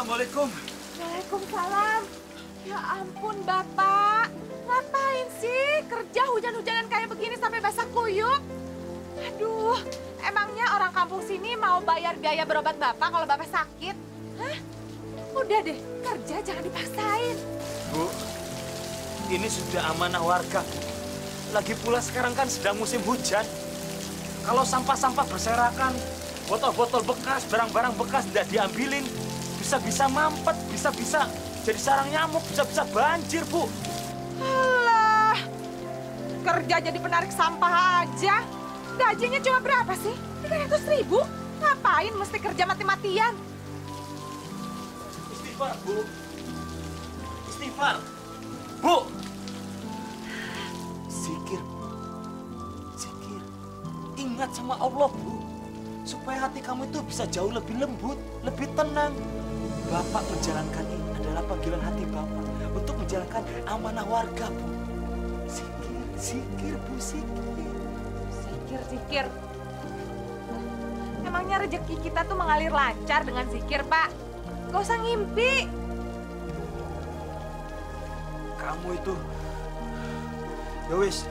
Assalamualaikum. Waalaikumsalam. Ya ampun, Bapak. Ngapain sih kerja hujan-hujanan kayak begini sampai basah kuyup? Aduh, emangnya orang kampung sini mau bayar biaya berobat Bapak kalau Bapak sakit? Hah? Udah deh, kerja jangan dipaksain. Bu, ini sudah amanah warga. Lagi pula sekarang kan sedang musim hujan. Kalau sampah-sampah berserakan, botol-botol bekas, barang-barang bekas tidak diambilin, bisa-bisa mampet, bisa-bisa jadi sarang nyamuk, bisa-bisa banjir, Bu. Alah, kerja jadi penarik sampah aja. Gajinya cuma berapa sih? 300.000? Ngapain mesti kerja mati-matian? Istighfar, Bu. Istighfar. Bu. Zikir. Zikir. Ingat sama Allah, Bu. Supaya hati kamu itu bisa jauh lebih lembut, lebih tenang. Bapak menjalankan ini adalah panggilan hati Bapak untuk menjalankan amanah warga, Bu. Zikir, zikir, Bu, zikir. Zikir. Emangnya rezeki kita tuh mengalir lancar dengan zikir, Pak? Gak usah ngimpi. Kamu itu... Ya wis,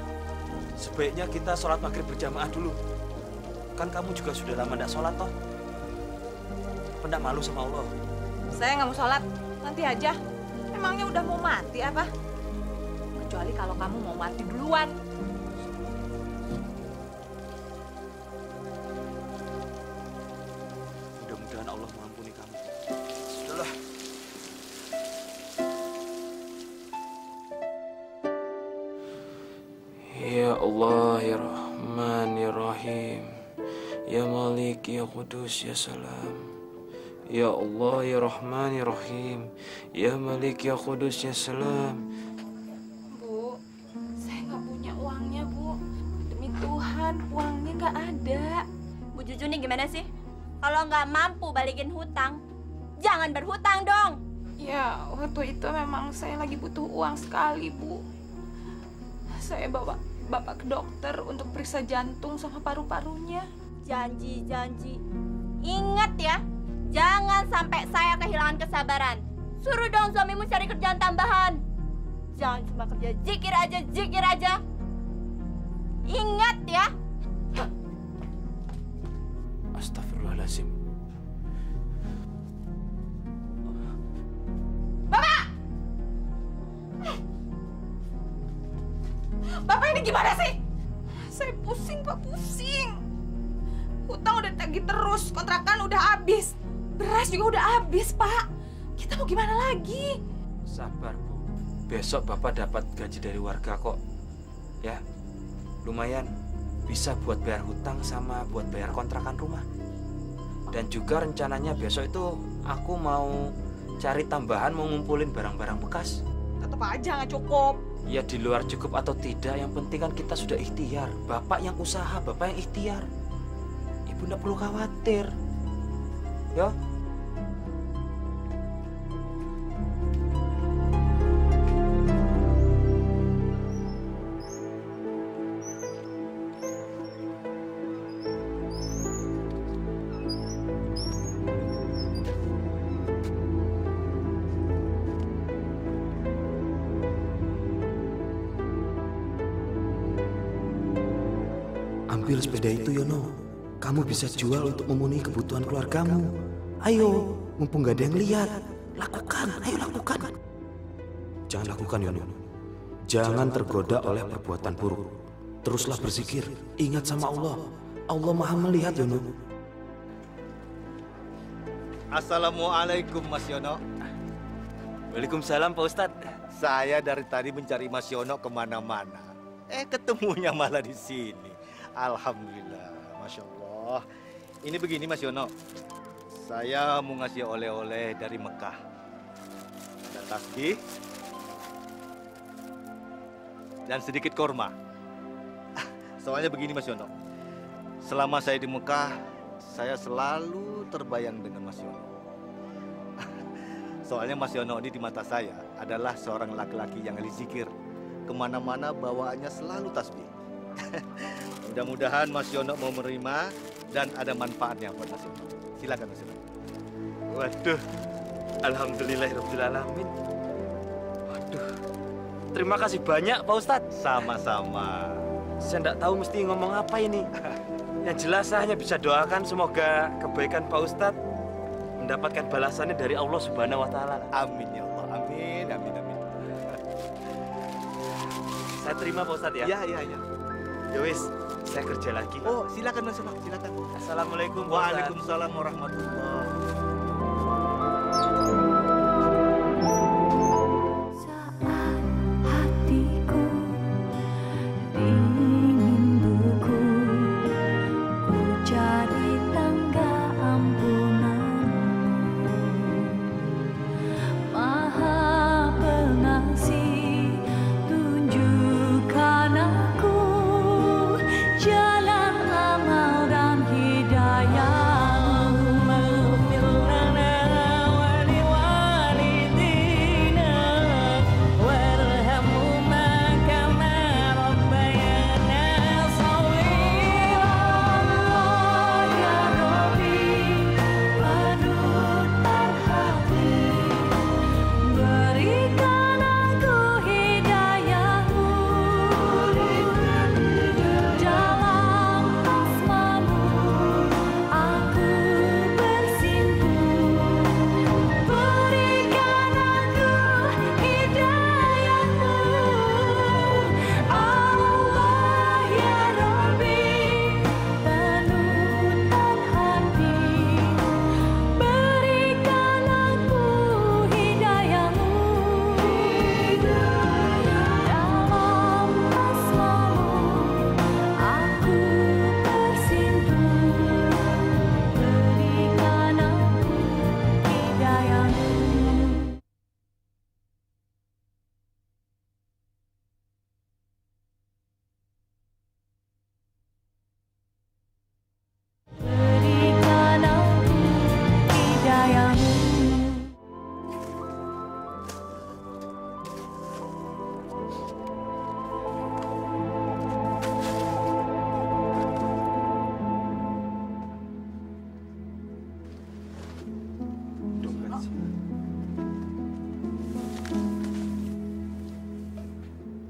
sebaiknya kita sholat maghrib berjamaah dulu. Kan kamu juga sudah lama tidak sholat, toh. Pendak malu sama Allah. Saya nggak mau sholat, nanti aja. Emangnya udah mau mati apa? Kecuali kalau kamu mau mati duluan. Mudah-mudahan Allah mengampuni kamu. Sudahlah. Ya Allah, ya Rahman, ya Rahim, ya Malik, ya Qudus, ya Salam. Ya Allah, ya Rahman, ya Rahim, ya Malik, ya Qudus, ya Salam. Bu, saya nggak punya uangnya, Bu. Demi Tuhan, uangnya nggak ada. Bu Juju nih gimana sih? Kalau nggak mampu balikin hutang, jangan berhutang dong. Ya, waktu itu memang saya lagi butuh uang sekali, Bu. Saya bawa Bapak ke dokter untuk periksa jantung sama paru-parunya. Janji. Ingat ya, jangan sampai saya kehilangan kesabaran. Suruh dong suamimu cari kerjaan tambahan. Jangan cuma kerja zikir aja. Ingat ya. Astagfirullahaladzim. Bapak ini gimana sih? Saya pusing, Pak, pusing. Hutang udah tagih terus, kontrakan udah habis. Beras juga udah habis, Pak. Kita mau gimana lagi? Sabar, Bu. Besok Bapak dapat gaji dari warga kok. Ya, lumayan. Bisa buat bayar hutang sama buat bayar kontrakan rumah. Dan juga rencananya besok itu aku mau cari tambahan, mau ngumpulin barang-barang bekas. Tetap aja nggak cukup. Ya di luar cukup atau tidak, yang penting kan kita sudah ikhtiar. Bapak yang usaha, Bapak yang ikhtiar. Ibu nggak perlu khawatir. Ya. Ambil sepeda itu, Yono. Kamu bisa jual untuk memenuhi kebutuhan keluargamu. Ayo, mumpung gak ada yang lihat. Lakukan, ayo lakukan. Jangan lakukan, Yono. Jangan tergoda oleh perbuatan buruk. Teruslah berzikir, ingat sama Allah. Allah Maha melihat, Yono. Assalamualaikum, Mas Yono. Waalaikumsalam, Pak Ustadz. Saya dari tadi mencari Mas Yono kemana-mana. Ketemunya malah di sini. Alhamdulillah, Masya Allah. Ini begini, Mas Yono. Saya mau ngasih oleh-oleh dari Mekah. Ada tasbih dan sedikit korma. Soalnya begini, Mas Yono. Selama saya di Mekah, saya selalu terbayang dengan Mas Yono. Soalnya Mas Yono ini di mata saya adalah seorang laki-laki yang ahli zikir. Kemana-mana bawaannya selalu tasbih. Mudah-mudahan Mas Yono mau menerima dan ada manfaatnya buat Mas Yono. Silakan Mas Yono. Waduh, Alhamdulillahirrahmanirrahim. Waduh, terima kasih banyak Pak Ustadz. Sama-sama. Saya tidak tahu mesti ngomong apa ini. Yang jelas saya hanya bisa doakan semoga kebaikan Pak Ustadz mendapatkan balasannya dari Allah Subhanahu wa Ta'ala. Amin ya Allah. Amin, amin, amin. Saya terima Pak Ustadz ya. Iya. Ya wis, saya kerja lagi. Oh, silakan Mas Yono, silakan. Assalamualaikum Pak Ustadz. Waalaikumsalam warahmatullahi. Saat hatiku ingin beku, ku cari tangga ampunanmu. Maha Pengasih, tunjukkan aku jalan amal dan hidayah-Mu. Maghfir lana wa liwalidina warhamhuma kama rabbayana shaghira. Ya Rabbi, panutan hati, berikan aku hidayah-Mu. Dalam asma-Mu aku bersimpuh, berikan aku hidayah-Mu. Allah ya Rabbi, panutan hati, berikan aku hidayah-Mu. Dalam asma-Mu aku bersimpuh, berikan aku hidayah-Mu. Berikan aku hidayah-Mu. Dompet sih.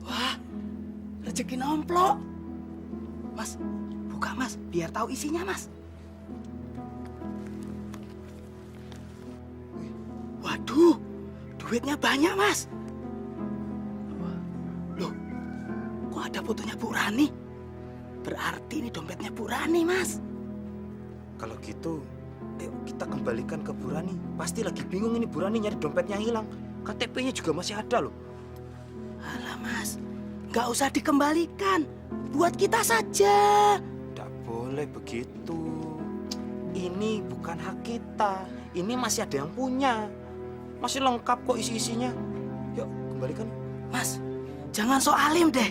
Wah, rezeki nomplok. Mas, buka Mas, biar tahu isinya Mas. Waduh, duitnya banyak Mas. Loh, kok ada fotonya Bu Rani? Berarti ini dompetnya Bu Rani Mas. Kalau gitu, ayo kita kembalikan ke Bu Rani. Pasti lagi bingung ini Bu Rani nyari dompetnya hilang. KTP-nya juga masih ada loh. Alah Mas, nggak usah dikembalikan. Buat kita saja. Tidak boleh begitu. Ini bukan hak kita. Ini masih ada yang punya. Masih lengkap kok isi-isinya. Yuk, kembalikan. Mas, jangan so alim deh.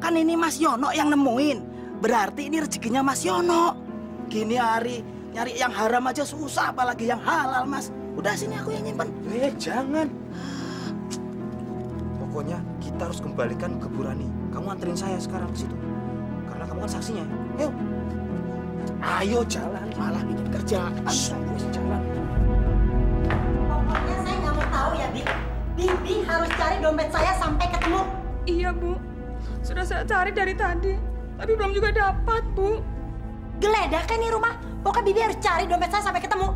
Kan ini Mas Yono yang nemuin. Berarti ini rezekinya Mas Yono. Gini hari nyari yang haram aja susah, apalagi yang halal Mas. Udah sini aku yang nyimpen. Jangan. Pokoknya kita harus kembalikan ke Bu Rani. Kamu anterin saya sekarang ke situ. Karena kamu kan saksinya. Ayo. Ayo jalan. Malah bikin kerjaan. Jalan. Pokoknya saya nggak mau tahu ya, Bi. Bibi harus cari dompet saya sampai ketemu. Iya, Bu. Sudah saya cari dari tadi, tapi belum juga dapat, Bu. Geledah kan nih rumah. Pokoknya Bibi harus cari dompet saya sampai ketemu.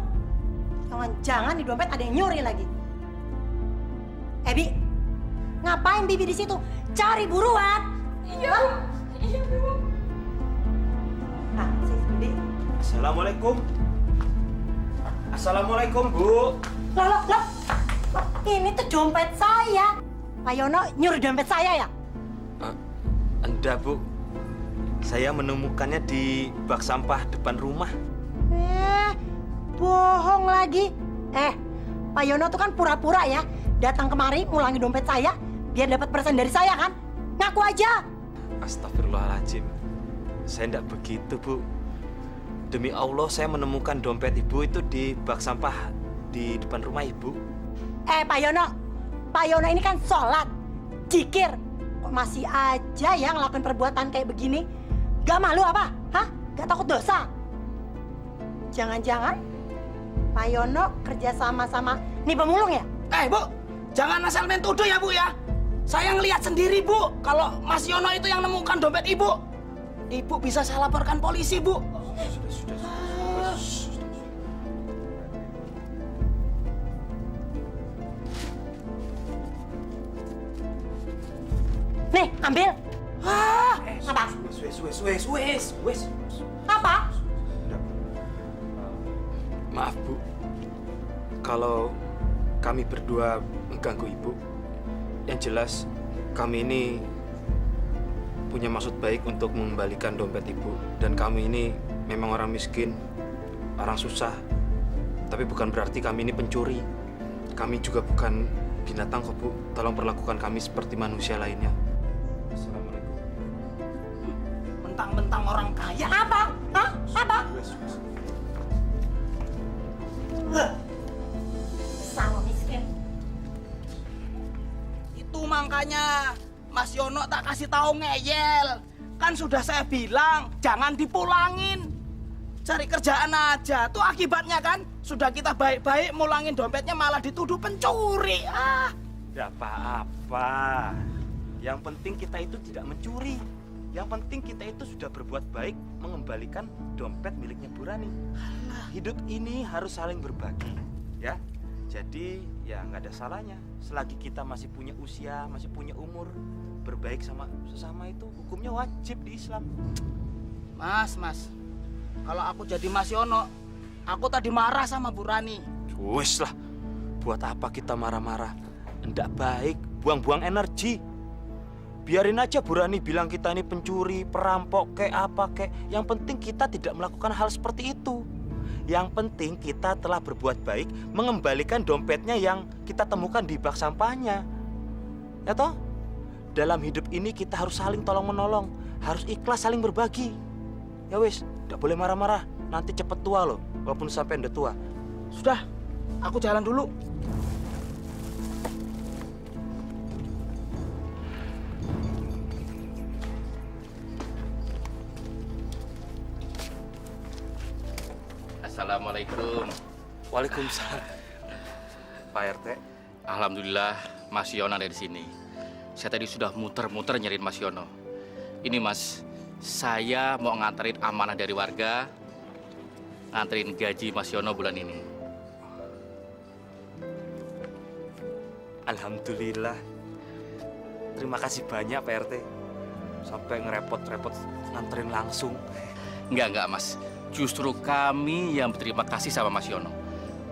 Jangan-jangan di dompet ada yang nyuri lagi. Bi, ngapain Bibi di situ? Cari buruan. Iya, Bu. Iya, Bu. Nah, sini, Bibi. Assalamualaikum. Assalamualaikum, Bu. Loh, ini tuh dompet saya. Pak Yono nyuri dompet saya ya? Enggak, Bu. Saya menemukannya di bak sampah depan rumah. Bohong lagi. Pak Yono tuh kan pura-pura ya. Datang kemari ngulangi dompet saya biar dapat persen dari saya kan? Ngaku aja. Astagfirullahaladzim. Saya enggak begitu, Bu. Demi Allah, saya menemukan dompet Ibu itu di bak sampah di depan rumah Ibu. Pak Yono ini kan sholat, zikir. Kok masih aja ya ngelakuin perbuatan kayak begini? Gak malu apa? Hah? Gak takut dosa? Jangan-jangan Pak Yono kerja sama Nih pemulung ya? Bu, jangan asal main tuduh ya Bu ya. Saya ngelihat sendiri Bu, kalau Mas Yono itu yang nemukan dompet Ibu. Ibu bisa saya laporkan polisi Bu. Nih, ambil. Apa? Wes. Apa? Maaf Bu, kalau kami berdua mengganggu Ibu. Yang jelas kami ini punya maksud baik untuk mengembalikan dompet Ibu. Dan kami ini memang orang miskin, orang susah. Tapi bukan berarti kami ini pencuri. Kami juga bukan binatang kok Bu. Tolong perlakukan kami seperti manusia lainnya. Assalamualaikum. Mentang-mentang orang kaya. Apa? Hah? Apa? Sama miskin. Itu makanya Mas Yono tak kasih tahu ngeyel. Kan sudah saya bilang jangan dipulangin. Cari kerjaan aja. Tuh akibatnya kan. Sudah kita baik-baik mulangin dompetnya malah dituduh pencuri. Tidak apa-apa. Yang penting kita itu tidak mencuri. Yang penting kita itu sudah berbuat baik mengembalikan dompet miliknya Bu Rani. Hidup ini harus saling berbagi, ya. Jadi ya nggak ada salahnya. Selagi kita masih punya usia, masih punya umur, berbaik sama sesama itu hukumnya wajib di Islam. Mas. Kalau aku jadi Mas Yono, aku tadi marah sama Bu Rani. Wes lah, buat apa kita marah-marah? Ndak baik, buang-buang energi. Biarin aja Bu Rani bilang kita ini pencuri, perampok, kayak apa kayak. Yang penting kita tidak melakukan hal seperti itu. Yang penting kita telah berbuat baik mengembalikan dompetnya yang kita temukan di bak sampahnya. Ya toh? Dalam hidup ini kita harus saling tolong-menolong, harus ikhlas saling berbagi. Ya wis, tidak boleh marah-marah. Nanti cepet tua loh, walaupun sampai ndak tua. Sudah, aku jalan dulu. Assalamualaikum. Waalaikumsalam. Pak RT. Alhamdulillah Mas Yono ada di sini. Saya tadi sudah muter-muter nyariin Mas Yono. Ini Mas, saya mau nganterin amanah dari warga, nganterin gaji Mas Yono bulan ini. Alhamdulillah. Terima kasih banyak Pak RT. Sampai ngerepot-repot nganterin langsung. Enggak Mas. Justru kami yang berterima kasih sama Mas Yono.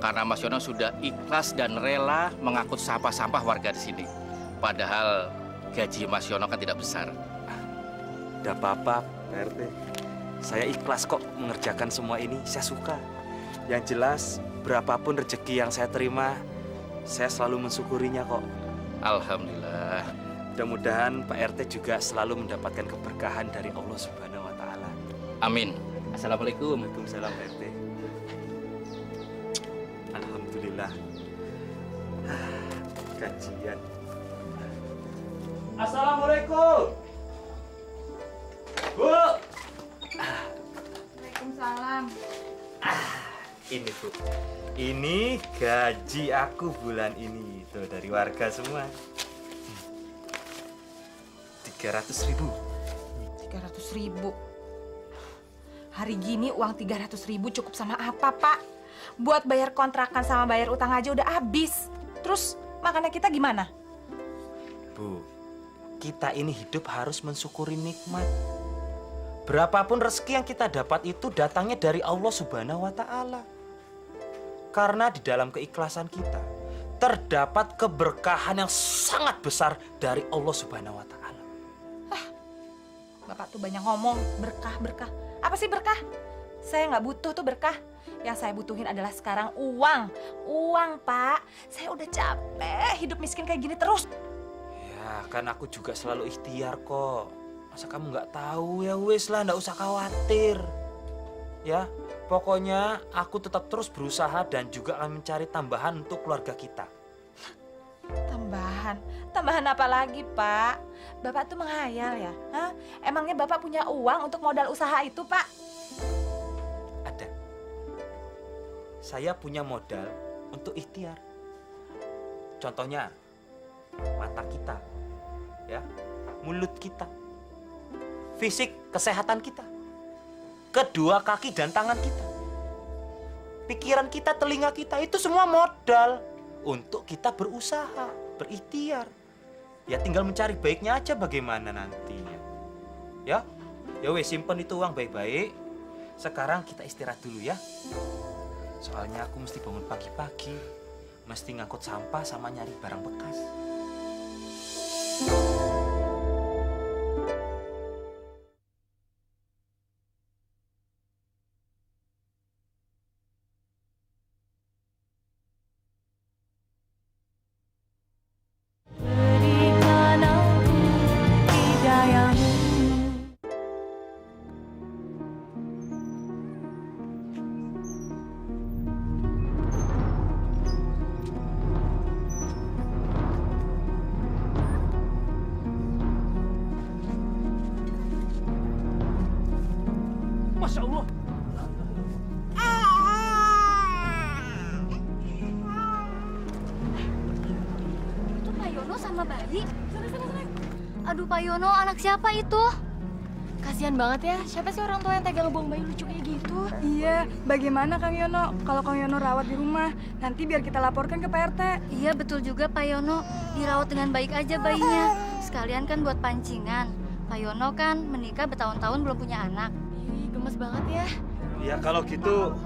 Karena Mas Yono sudah ikhlas dan rela mengangkut sampah-sampah warga di sini. Padahal gaji Mas Yono kan tidak besar. Tidak apa-apa Pak RT. Saya ikhlas kok mengerjakan semua ini. Saya suka. Yang jelas berapapun rezeki yang saya terima, saya selalu mensyukurinya kok. Alhamdulillah. Mudah-mudahan Pak RT juga selalu mendapatkan keberkahan dari Allah Subhanahu wa Ta'ala. Amin. Assalamualaikum. Waalaikumsalam Pak RT. Alhamdulillah. Gajian. Assalamualaikum. Bu. Waalaikumsalam. Ini Bu. Ini gaji aku bulan ini. Tuh dari warga semua. 300.000. 300.000. Hari gini uang 300.000 cukup sama apa, Pak? Buat bayar kontrakan sama bayar utang aja udah habis. Terus makannya kita gimana? Bu, kita ini hidup harus mensyukuri nikmat. Berapapun rezeki yang kita dapat itu datangnya dari Allah Subhanahu wa Ta'ala. Karena di dalam keikhlasan kita terdapat keberkahan yang sangat besar dari Allah Subhanahu wa Ta'ala. Bapak tuh banyak ngomong, berkah. Apa sih berkah? Saya nggak butuh tuh berkah. Yang saya butuhin adalah sekarang uang. Uang, Pak. Saya udah capek hidup miskin kayak gini terus. Ya, kan aku juga selalu ikhtiar kok. Masa kamu nggak tahu? Ya wis lah, nggak usah khawatir. Ya, pokoknya aku tetap terus berusaha dan juga akan mencari tambahan untuk keluarga kita. Tambahan? Tambahan apa lagi, Pak? Bapak tuh menghayal ya? Hah? Emangnya Bapak punya uang untuk modal usaha itu, Pak? Ada. Saya punya modal untuk ikhtiar. Contohnya, mata kita, ya, mulut kita, fisik, kesehatan kita, kedua kaki dan tangan kita, pikiran kita, telinga kita, itu semua modal untuk kita berusaha, berikhtiar. Ya tinggal mencari baiknya aja bagaimana nanti. Ya, ya wes simpen itu uang baik-baik. Sekarang kita istirahat dulu ya. Soalnya aku mesti bangun pagi-pagi, mesti ngangkut sampah sama nyari barang bekas. Berikan aku hidayamu. Masya Allah. Itu Pak Yono sama bayi. Aduh Pak Yono, anak siapa itu? Kasihan banget ya, siapa sih orang tua yang tega ngebuang bayi lucu kayak gitu? Iya, bagaimana Kang Yono? Kalau Kang Yono rawat di rumah, nanti biar kita laporkan ke Pak RT. Iya betul juga Pak Yono, dirawat dengan baik aja bayinya. Sekalian kan buat pancingan. Pak Yono kan menikah bertahun-tahun belum punya anak. Ih, gemes banget ya. Ya kalau gitu,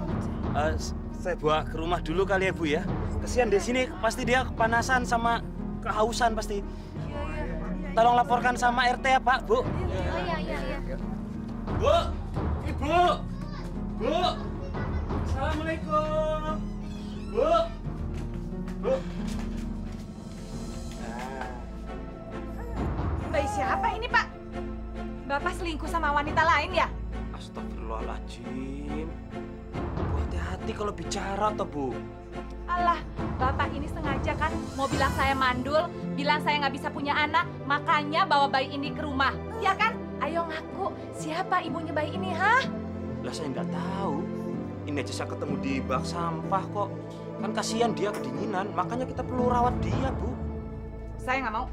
saya bawa ke rumah dulu kali ya Bu ya. Kesian di sini pasti dia kepanasan sama kehausan pasti. Tolong laporkan sama RT ya Pak, Bu. Oh iya iya iya. Bu, Ibu, Bu, Assalamualaikum, Bu, Bu. Bayi siapa ini, Pak? Bapak selingkuh sama wanita lain ya? Astagfirullahaladzim. Bu, hati-hati kalau bicara toh Bu. Alah, Bapak ini sengaja kan mau bilang saya mandul, bilang saya nggak bisa punya anak, makanya bawa bayi ini ke rumah. Ya kan? Ayo ngaku, siapa ibunya bayi ini, hah? Lah saya nggak tahu. Ini aja saya ketemu di bak sampah kok. Kan kasihan dia kedinginan, makanya kita perlu rawat dia, Bu. Saya nggak mau.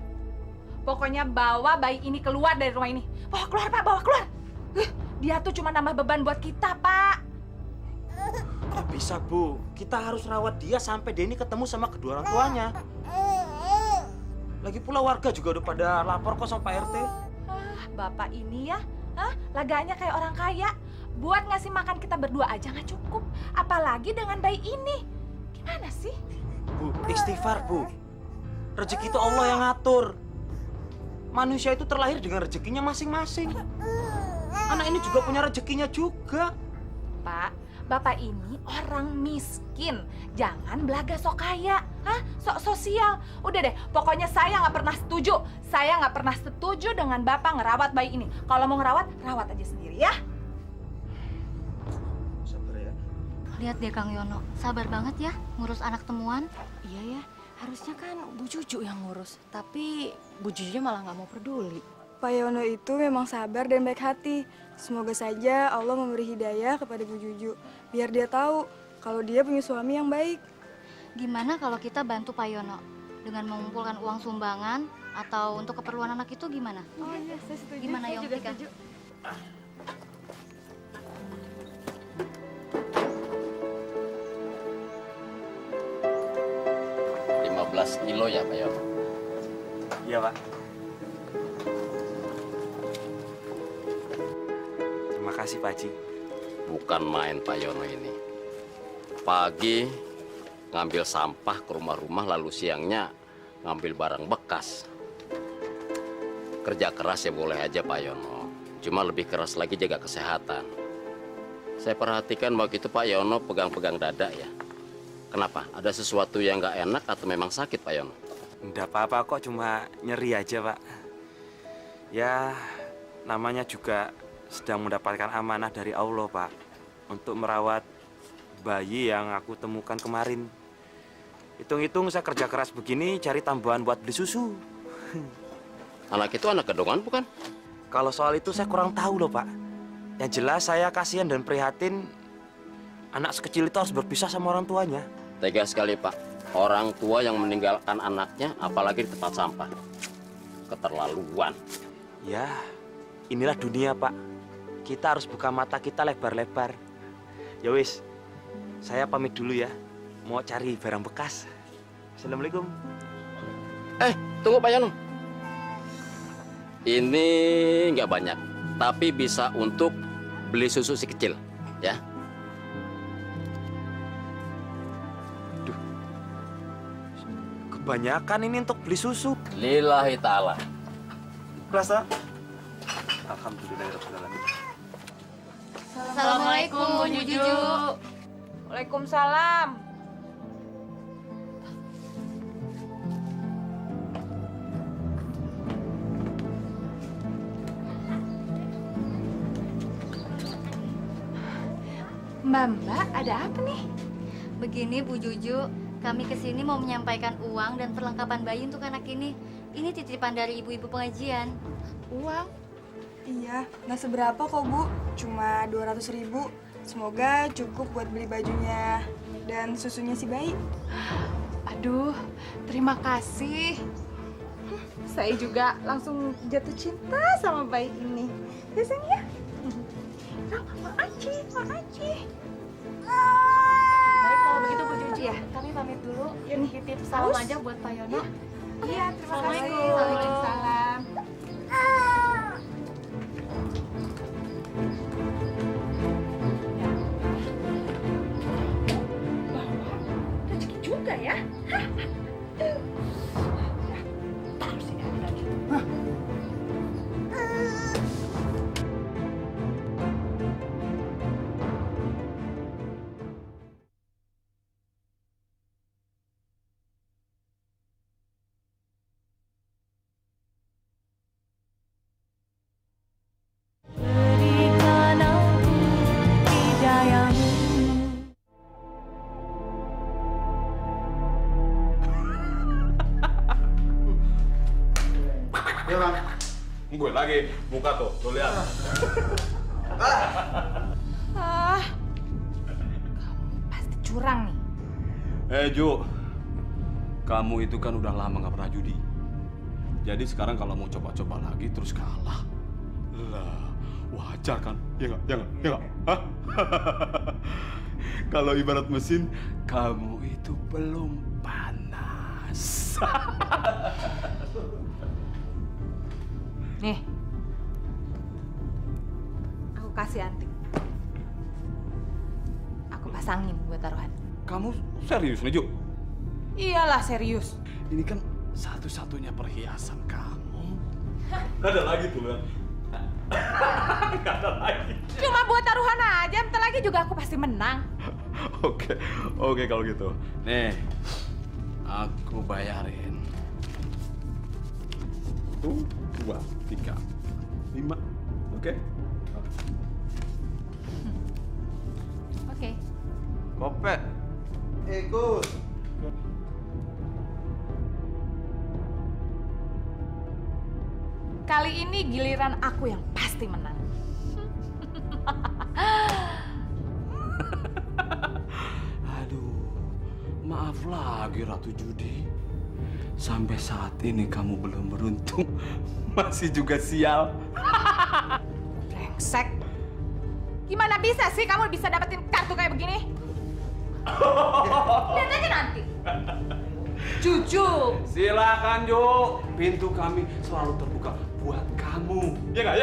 Pokoknya bawa bayi ini keluar dari rumah ini. Bawa keluar, Pak, bawa keluar. Dia tuh cuma nambah beban buat kita, Pak. Nggak bisa, Bu. Kita harus rawat dia sampai dia ini ketemu sama kedua orang tuanya. Lagi pula warga juga udah pada lapor kok sama Pak RT. Bapak ini ya, laganya kayak orang kaya. Buat ngasih makan kita berdua aja nggak cukup. Apalagi dengan bayi ini. Gimana sih? Bu, istighfar, Bu. Rezeki itu Allah yang ngatur. Manusia itu terlahir dengan rezekinya masing-masing. Anak ini juga punya rezekinya juga. Pak, Bapak ini orang miskin. Jangan belaga sok kaya, sok sosial. Udah deh, pokoknya saya nggak pernah setuju. Saya nggak pernah setuju dengan Bapak ngerawat bayi ini. Kalau mau ngerawat, rawat aja sendiri ya. Sabar ya. Lihat deh Kang Yono, sabar banget ya ngurus anak temuan. Iya ya, harusnya kan Bu Juju yang ngurus, tapi Bu Jujunya malah nggak mau peduli. Pak Yono itu memang sabar dan baik hati. Semoga saja Allah memberi hidayah kepada Bu Juju, biar dia tahu kalau dia punya suami yang baik. Gimana kalau kita bantu Pak Yono dengan mengumpulkan uang sumbangan atau untuk keperluan anak itu gimana? Oh iya, saya setuju. Gimana Saya Yong juga Tika? setuju. 15 kilo ya Pak Yono? Iya Pak. Terima kasih Pak Haji. Bukan main Pak Yono ini. Pagi ngambil sampah ke rumah-rumah, lalu siangnya ngambil barang bekas. Kerja keras ya boleh aja Pak Yono. Cuma lebih keras lagi jaga kesehatan. Saya perhatikan waktu itu Pak Yono pegang-pegang dada ya. Kenapa? Ada sesuatu yang nggak enak atau memang sakit Pak Yono? Nggak apa-apa kok, cuma nyeri aja Pak. Ya, namanya juga sedang mendapatkan amanah dari Allah Pak. Untuk merawat bayi yang aku temukan kemarin. Hitung-hitung saya kerja keras begini cari tambahan buat beli susu. Anak itu anak gedongan bukan? Kalau soal itu saya kurang tahu loh Pak. Yang jelas saya kasihan dan prihatin anak sekecil itu harus berpisah sama orang tuanya. Tega sekali Pak. Orang tua yang meninggalkan anaknya, apalagi di tempat sampah. Keterlaluan. Ya, inilah dunia, Pak. Kita harus buka mata kita lebar-lebar. Ya wis, saya pamit dulu ya. Mau cari barang bekas. Assalamualaikum. Tunggu Pak Yono. Ini nggak banyak, tapi bisa untuk beli susu si kecil, ya. Kebanyakan ini untuk beli susu. Lillahi ta'ala. Rasa? Alhamdulillahirrahmanirrahim. Assalamualaikum, Bu Juju. Waalaikumsalam. Mbak, ada apa nih? Begini Bu Juju, kami kesini mau menyampaikan uang dan perlengkapan bayi untuk anak ini. Ini titipan dari ibu-ibu pengajian. Uang? Iya, nggak seberapa kok Bu, cuma 200.000. Semoga cukup buat beli bajunya dan susunya si bayi. Aduh, terima kasih. Saya juga langsung jatuh cinta sama bayi ini. Ya sayang ya? Makasih. Baik, kalau begitu Bu Juju, Ya. kami pamit dulu. Ini Titip salam aja buat Pak Yono. Iya, terima kasih. Assalamualaikum. Waalaikumsalam. Rezeki juga ya. Taruh sini ada lagi. Berikan aku hidayahmu. Ya bang, gue lagi buka tuh lihat. Kamu pasti curang nih. Ju, kamu itu kan udah lama nggak pernah judi. Jadi sekarang kalau mau coba-coba lagi terus kalah, lah wajar kan? Ya nggak? Hah? Kalau ibarat mesin, kamu itu belum panas. Nih, aku kasih anting. Aku pasangin buat taruhan. Kamu serius nih, Ju? Iyalah serius. Ini kan satu-satunya perhiasan kamu. Nggak ada lagi tuh, kan? Nggak ada lagi. Cuma buat taruhan aja, bentar lagi juga aku pasti menang. Oke kalau gitu. Nih, aku bayarin. 1, 2, 3, 5. Oke? Oke. Kopek. Gus. Kali ini giliran aku yang pasti menang. Aduh, maaf lagi Ratu Judi. Sampai saat ini kamu belum beruntung. Masih juga sial. Brengsek. Gimana bisa sih kamu bisa dapetin kartu kayak begini? Lihat aja nanti. Juju. Silakan, Ju. Pintu kami selalu terbuka buat kamu. Ya nggak?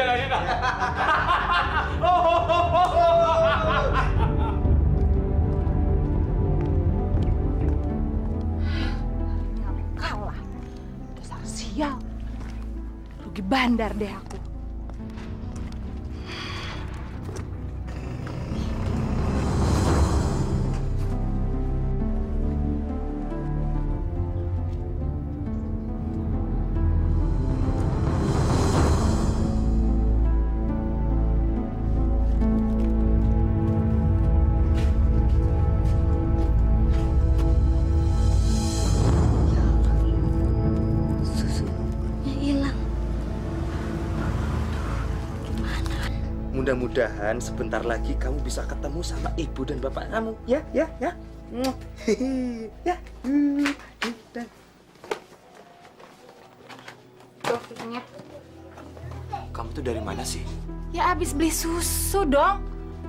Kalah. Dasar sial. Rugi bandar deh aku. Susunya hilang. mudah-mudahan sebentar lagi kamu bisa ketemu sama ibu dan bapak kamu. Ya. Ya. Tuh susunya. Kamu tuh dari mana sih? Ya abis beli susu dong.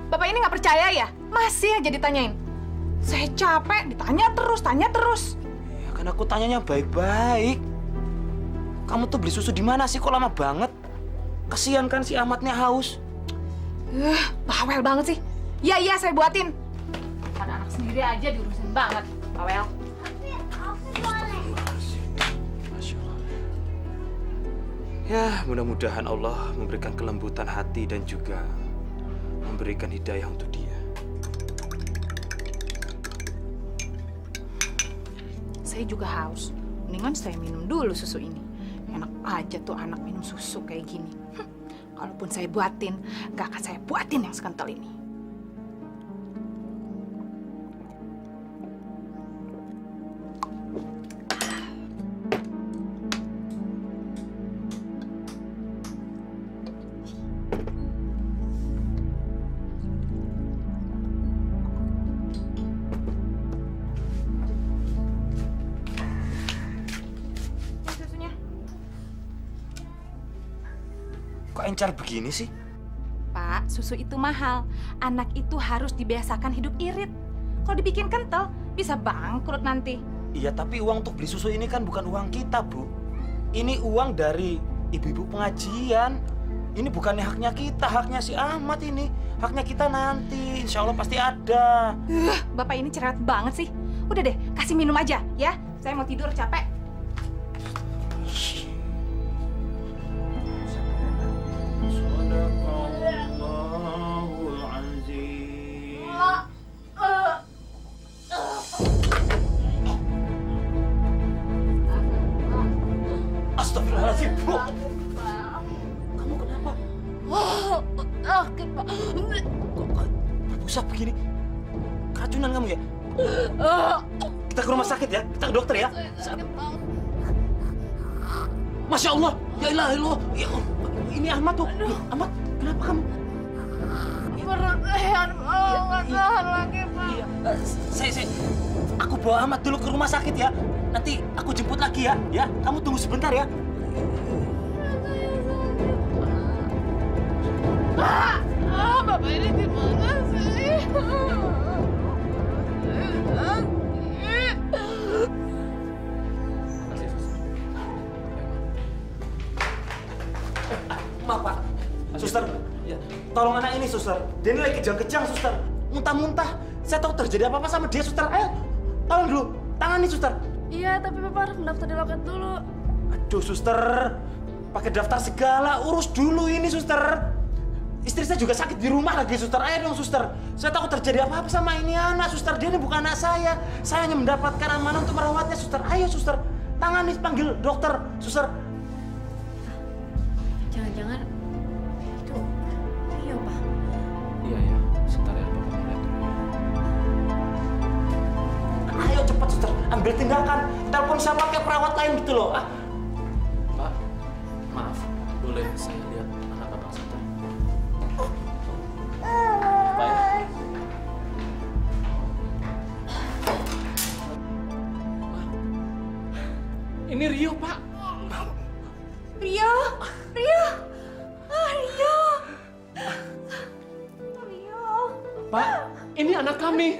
Bapak ini nggak percaya ya? Masih aja ditanyain. Saya capek ditanya terus. Ya kan aku tanyanya baik-baik. Kamu tuh beli susu di mana sih? Kok lama banget? Kasihan kan si Ahmadnya haus. Bawel banget sih. Iya saya buatin. Ada anak sendiri aja diurusin banget. Bawel. Ya, mudah-mudahan Allah memberikan kelembutan hati dan juga memberikan hidayah untuk dia. Saya juga haus. Mendingan saya minum dulu susu ini. Enak aja tuh anak minum susu kayak gini. Kalaupun saya buatin, gak akan saya buatin yang sekental ini. Kok encer begini sih? Pak, susu itu mahal. Anak itu harus dibiasakan hidup irit. Kalau dibikin kental, bisa bangkrut nanti. Iya, tapi uang untuk beli susu ini kan bukan uang kita, Bu. Ini uang dari ibu-ibu pengajian. Ini bukannya haknya kita, haknya si Ahmad ini. Haknya kita nanti, insya Allah pasti ada. Bapak ini cerewet banget sih. Udah deh, kasih minum aja ya. Saya mau tidur, capek. Astagfirullahaladzim, Bu. Kamu kenapa? Sakit, Pak. Kok berbusa begini? Keracunan kamu ya? Kita ke rumah sakit ya? Kita ke dokter ya? Masya Allah, ya ilah Allah. Ya, ini Ahmad tuh. Ahmad, kenapa kamu? Perut saya nggak tahan lagi, Pak. Aku bawa Ahmad dulu ke rumah sakit ya. Nanti aku jemput lagi ya. Ya, kamu tunggu sebentar ya. Pak, Bapak ini gimana sih? Maaf, Pak. Suster, tolong anak ini, suster. Dia ini lagi kejang-kejang, suster. Muntah-muntah. Saya tahu terjadi apa-apa sama dia, suster. Ayo, tolong dulu. Tangani, suster. Iya, tapi Bapak harus mendaftar di loket dulu. Aduh, suster. Pakai daftar segala. Urus dulu ini, suster. Istri saya juga sakit di rumah lagi, suster. Ayo dong, suster. Saya takut terjadi apa-apa sama ini anak, suster. Dia ini bukan anak saya. Saya hanya mendapatkan amanah untuk merawatnya, suster. Ayo, suster. Tangani, panggil dokter, suster. Jangan-jangan itu Rio, Pak. Iya, sebentar ya, Bapak mau lihat dulu. Ayo cepat, suster. Ambil tindakan. Telepon siapa kayak perawat lain gitu loh. Pak, maaf. Boleh saya lihat anak Bapak sebentar? Baik. Ini Rio, Pak. Rio. Pak, ini anak kami.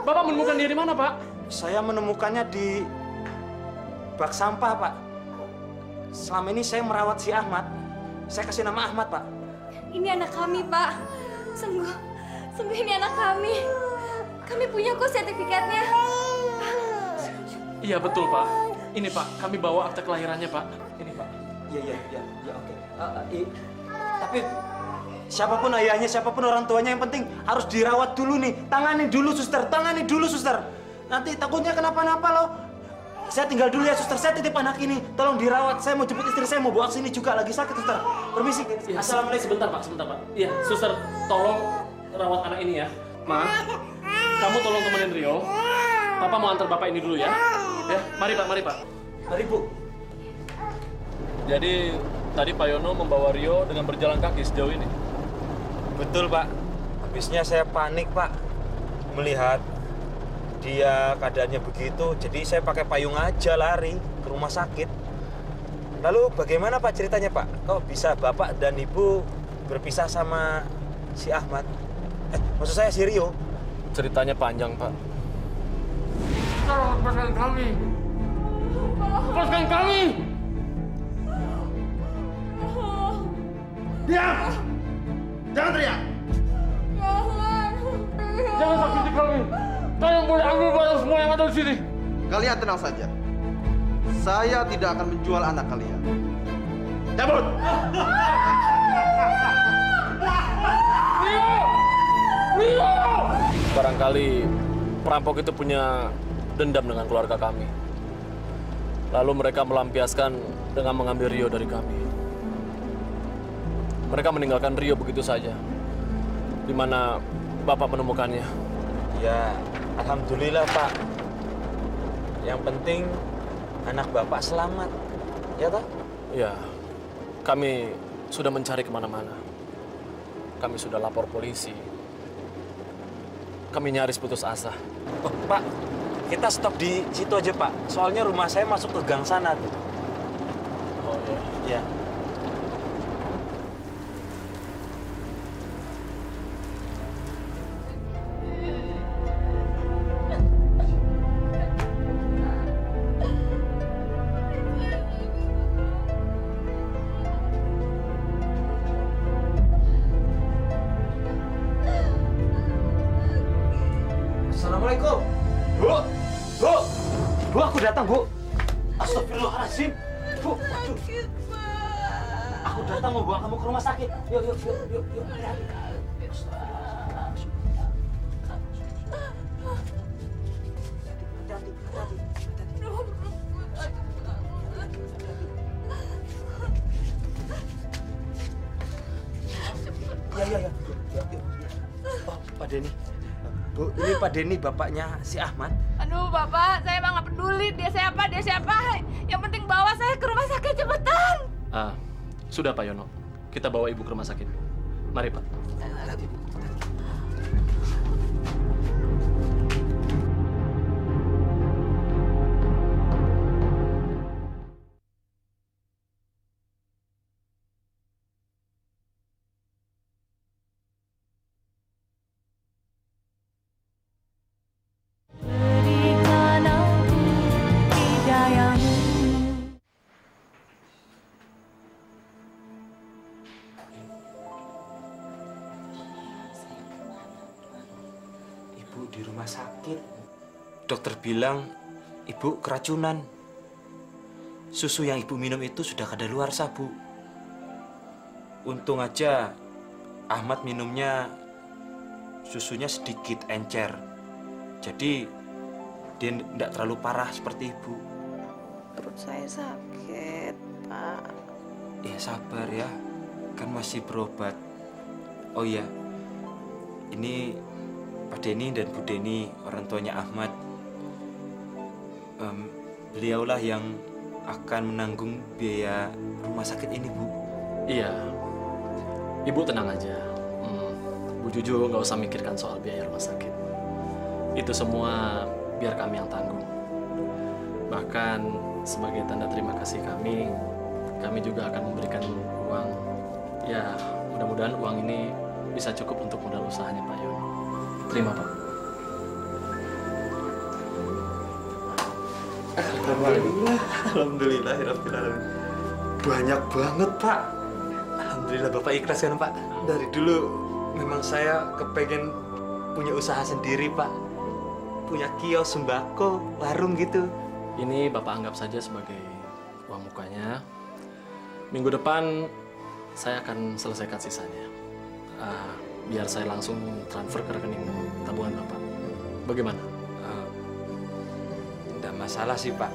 Bapak menemukan dia di mana, Pak? Saya menemukannya di bak sampah, Pak. Selama ini saya merawat si Ahmad. Saya kasih nama Ahmad, Pak. Ini anak kami, Pak. Sungguh ini anak kami. Kami punya kok sertifikatnya. Iya, betul, Pak. Ini, Pak, kami bawa akte kelahirannya, Pak. Ini, Pak. Iya, oke. Tapi siapapun ayahnya, siapapun orang tuanya, yang penting harus dirawat dulu nih. Tangani dulu, suster. Nanti takutnya kenapa-napa loh. Saya tinggal dulu ya, suster. Saya titip anak ini. Tolong dirawat. Saya mau jemput istri saya, mau bawa sini juga. Lagi sakit, suster. Permisi. Ya, Assalamualaikum. sebentar, Pak. Iya, suster, tolong rawat anak ini ya. Ma, kamu tolong temenin Rio. Papa mau antar Bapak ini dulu ya. Ya, mari, Pak. Mari, Bu. Jadi, tadi Pak Yono membawa Rio dengan berjalan kaki sejauh ini. Betul, Pak. Habisnya saya panik, Pak. Melihat dia keadaannya begitu, jadi saya pakai payung aja lari ke rumah sakit. Lalu bagaimana Pak ceritanya, Pak? Kok bisa Bapak dan Ibu berpisah sama si Ahmad? Maksud saya si Rio. Ceritanya panjang, Pak. Tolong lepaskan kami. Lepaskan kami. Diam! Jangan teriak! Jangan sakiti kami. Kalian boleh ambil barang semua yang ada di sini. Kalian tenang saja. Saya tidak akan menjual anak kalian. Cabut! Rio! Barangkali perampok itu punya dendam dengan keluarga kami. Lalu mereka melampiaskan dengan mengambil Rio dari kami. Mereka meninggalkan Rio begitu saja. Di mana Bapak menemukannya? Ya, alhamdulillah, Pak. Yang penting anak Bapak selamat. Ya, toh? Ya, kami sudah mencari kemana-mana. Kami sudah lapor polisi. Kami nyaris putus asa. Oh, Pak, kita stop di situ aja, Pak. Soalnya rumah saya masuk ke gang sana tuh. Oh, Ya. ya. Assalamualaikum. Bu, aku datang, Bu. Astagfirullahaladzim. Bu, aduh. Aku datang mau bawa kamu ke rumah sakit. Yuk. Ya. Oh, Pak Denny. Bu, ini Pak Denny, bapaknya si Ahmad. Aduh, Bapak, saya emang nggak peduli dia siapa. Yang penting bawa saya ke rumah sakit cepetan. Sudah Pak Yono. Kita bawa Ibu ke rumah sakit. Mari, Pak. Berikan aku hidayahmu. Ibu di rumah sakit. Dokter bilang ibu keracunan. Susu yang ibu minum itu sudah kadaluarsa, Bu. Untung aja Ahmad minumnya susunya sedikit encer. Jadi dia tidak terlalu parah seperti ibu. Perut saya sakit, Pak. Ya sabar ya, kan masih berobat. Oh iya, ini Pak Denny dan Bu Denny, orang tuanya Ahmad. Beliaulah yang akan menanggung biaya rumah sakit ini, Bu. Iya. Ibu tenang aja. Bu Juju nggak usah mikirkan soal biaya rumah sakit. Itu semua biar kami yang tanggung. Bahkan sebagai tanda terima kasih kami juga akan memberikan uang. Ya, mudah-mudahan uang ini bisa cukup untuk modal usahanya Pak Yono. Terima, Pak. Alhamdulillah, banyak banget, Pak. Alhamdulillah Bapak ikhlas kan, Pak. Dari dulu memang saya kepengen punya usaha sendiri, Pak. Punya kios sembako, warung gitu. Ini Bapak anggap saja sebagai uang mukanya. Minggu depan saya akan selesaikan sisanya. Biar saya langsung transfer ke rekening tabungan Bapak. Bagaimana? Tidak masalah sih, Pak.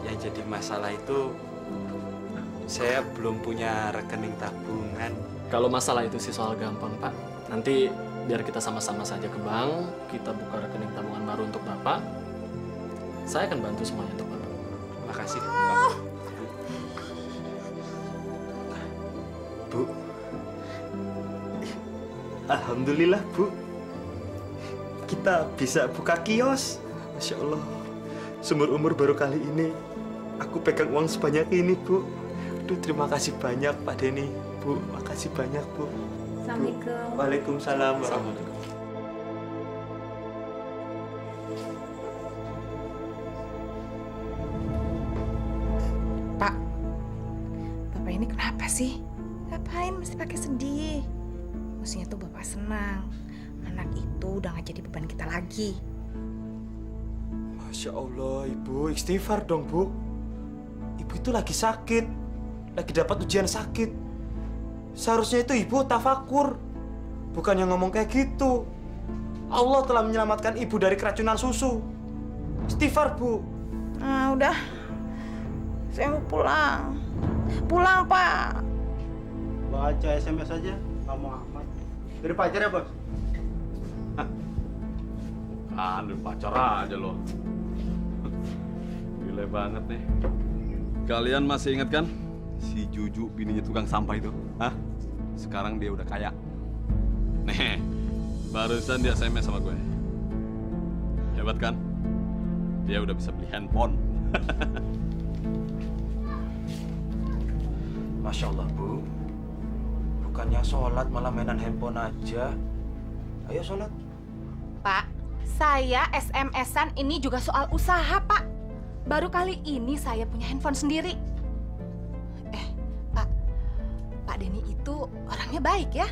Yang jadi masalah itu saya belum punya rekening tabungan. Kalau masalah itu sih soal gampang, Pak. Nanti biar kita sama-sama saja ke bank, kita buka rekening tabungan baru untuk Bapak. Saya akan bantu semuanya untuk Bapak. Makasih, Pak. Bu, Alhamdulillah, Bu. Kita bisa buka kios. Masya Allah. Seumur-umur baru kali ini aku pegang uang sebanyak ini, Bu. Aduh, terima kasih banyak Pak Denny. Bu, makasih banyak, Bu. Assalamualaikum. Waalaikumsalam warahmatullahi. Pak, Bapak ini kenapa sih? Ngapain mesti pakai sedih? Mestinya tuh Bapak senang. Anak itu udah gak jadi beban kita lagi. Masya Allah, Ibu. Istighfar dong, Bu. Ibu itu lagi sakit. Lagi dapat ujian sakit. Seharusnya itu Ibu tafakur. Bukan yang ngomong kayak gitu. Allah telah menyelamatkan Ibu dari keracunan susu. Istighfar, Bu. Nah, udah. Saya mau pulang. Pulang, Pak. Baca SMS aja, kamu amat. Dari pacar ya, Bos? Kan, dari pacar aja loh. Gila banget nih. Kalian masih ingat kan? Si Juju, bininya tukang sampah itu. Hah? Sekarang dia udah kaya. Nih, barusan dia SMS sama gue. Hebat kan? Dia udah bisa beli handphone. Masya Allah, Bu. Bukannya sholat malah mainan handphone aja. Ayo sholat. Pak, saya SMS-an ini juga soal usaha, Pak. Baru kali ini saya punya handphone sendiri. Pak Denny itu orangnya baik ya?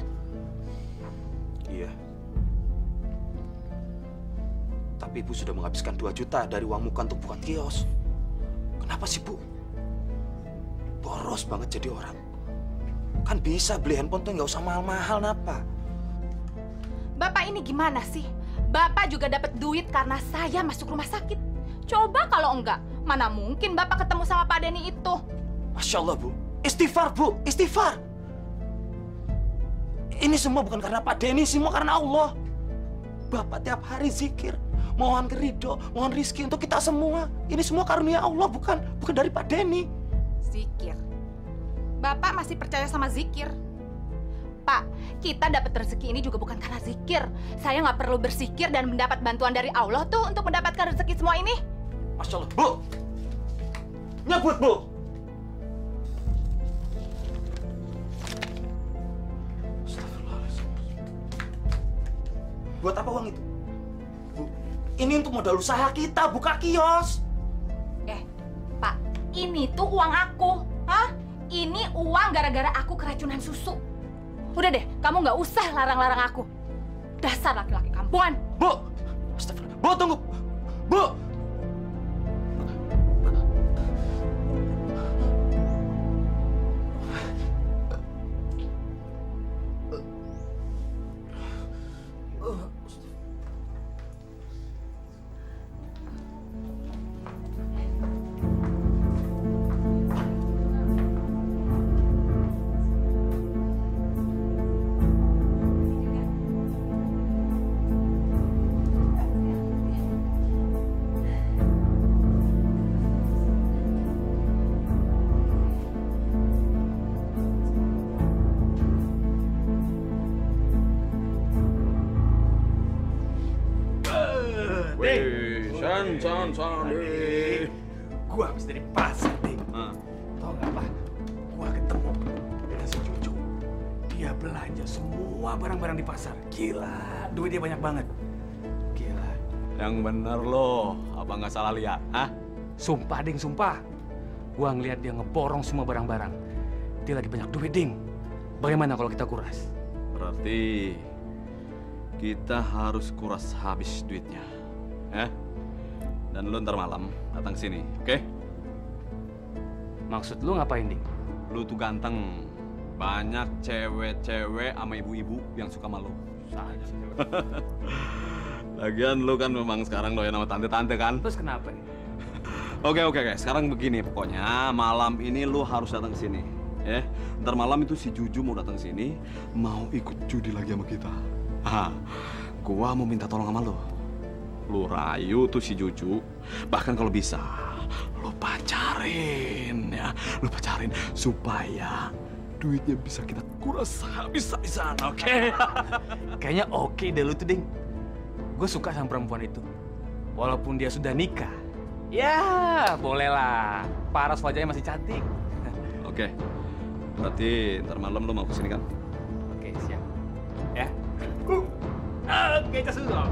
Iya. Tapi Ibu sudah menghabiskan 2 juta dari uang muka untuk buka kios. Kenapa sih, Bu? Boros banget jadi orang. Kan bisa beli handphone tuh nggak usah mahal-mahal, napa? Bapak ini gimana sih? Bapak juga dapat duit karena saya masuk rumah sakit. Coba kalau enggak, mana mungkin Bapak ketemu sama Pak Denny itu? Masya Allah, Bu. Istighfar, Bu. Istighfar. Ini semua bukan karena Pak Denny, semua karena Allah. Bapak tiap hari zikir, mohon keridho, mohon rizki untuk kita semua. Ini semua karunia Allah, bukan dari Pak Denny. Zikir. Bapak masih percaya sama zikir? Pak, kita dapat rezeki ini juga bukan karena zikir. Saya nggak perlu berzikir dan mendapat bantuan dari Allah tuh untuk mendapatkan rezeki semua ini. Masya Allah, Bu. Nyebut, Bu. Buat apa uang itu? Bu, ini untuk modal usaha kita, buka kios. Pak, ini tuh uang aku. Hah? Ini uang gara-gara aku keracunan susu. Udah deh, kamu nggak usah larang-larang aku. Dasar laki-laki kampungan. Bu! Astagfirullah. Bu, tunggu. Bu! Gua habis dari pasar, Ding. Tau gak apa? Gua ketemu dengan si Cucu. Dia belanja semua barang-barang di pasar. Gila, duit dia banyak banget. Gila. Yang bener loh, apa nggak salah lihat? Hah? Sumpah, Ding, sumpah. Gua ngeliat dia ngeborong semua barang-barang. Dia lagi banyak duit, Ding. Bagaimana kalau kita kuras? Berarti kita harus kuras habis duitnya. Dan lu ntar malam datang sini, oke? Maksud lu ngapain, Ding? Lu tuh ganteng. Banyak cewek-cewek sama ibu-ibu yang suka sama lu. Lagian lu kan memang sekarang doyan sama tante-tante kan? Terus kenapa nih? Oke. Sekarang begini pokoknya, malam ini lu harus datang ke sini. Ntar malam itu si Juju mau datang sini, mau ikut judi lagi sama kita. Gua mau minta tolong sama lu. Lu rayu tuh si Juju, bahkan kalau bisa lu pacarin ya, supaya duitnya bisa kita kuras habis-habisan, oke? Kayaknya oke deh lu tuh, Ding. Gue suka sama perempuan itu. Walaupun dia sudah nikah. Ya, bolehlah. Paras wajahnya masih cantik. Oke. Berarti ntar malam lo mau kesini kan? Oke, siap. Ya. Oke, Casulo.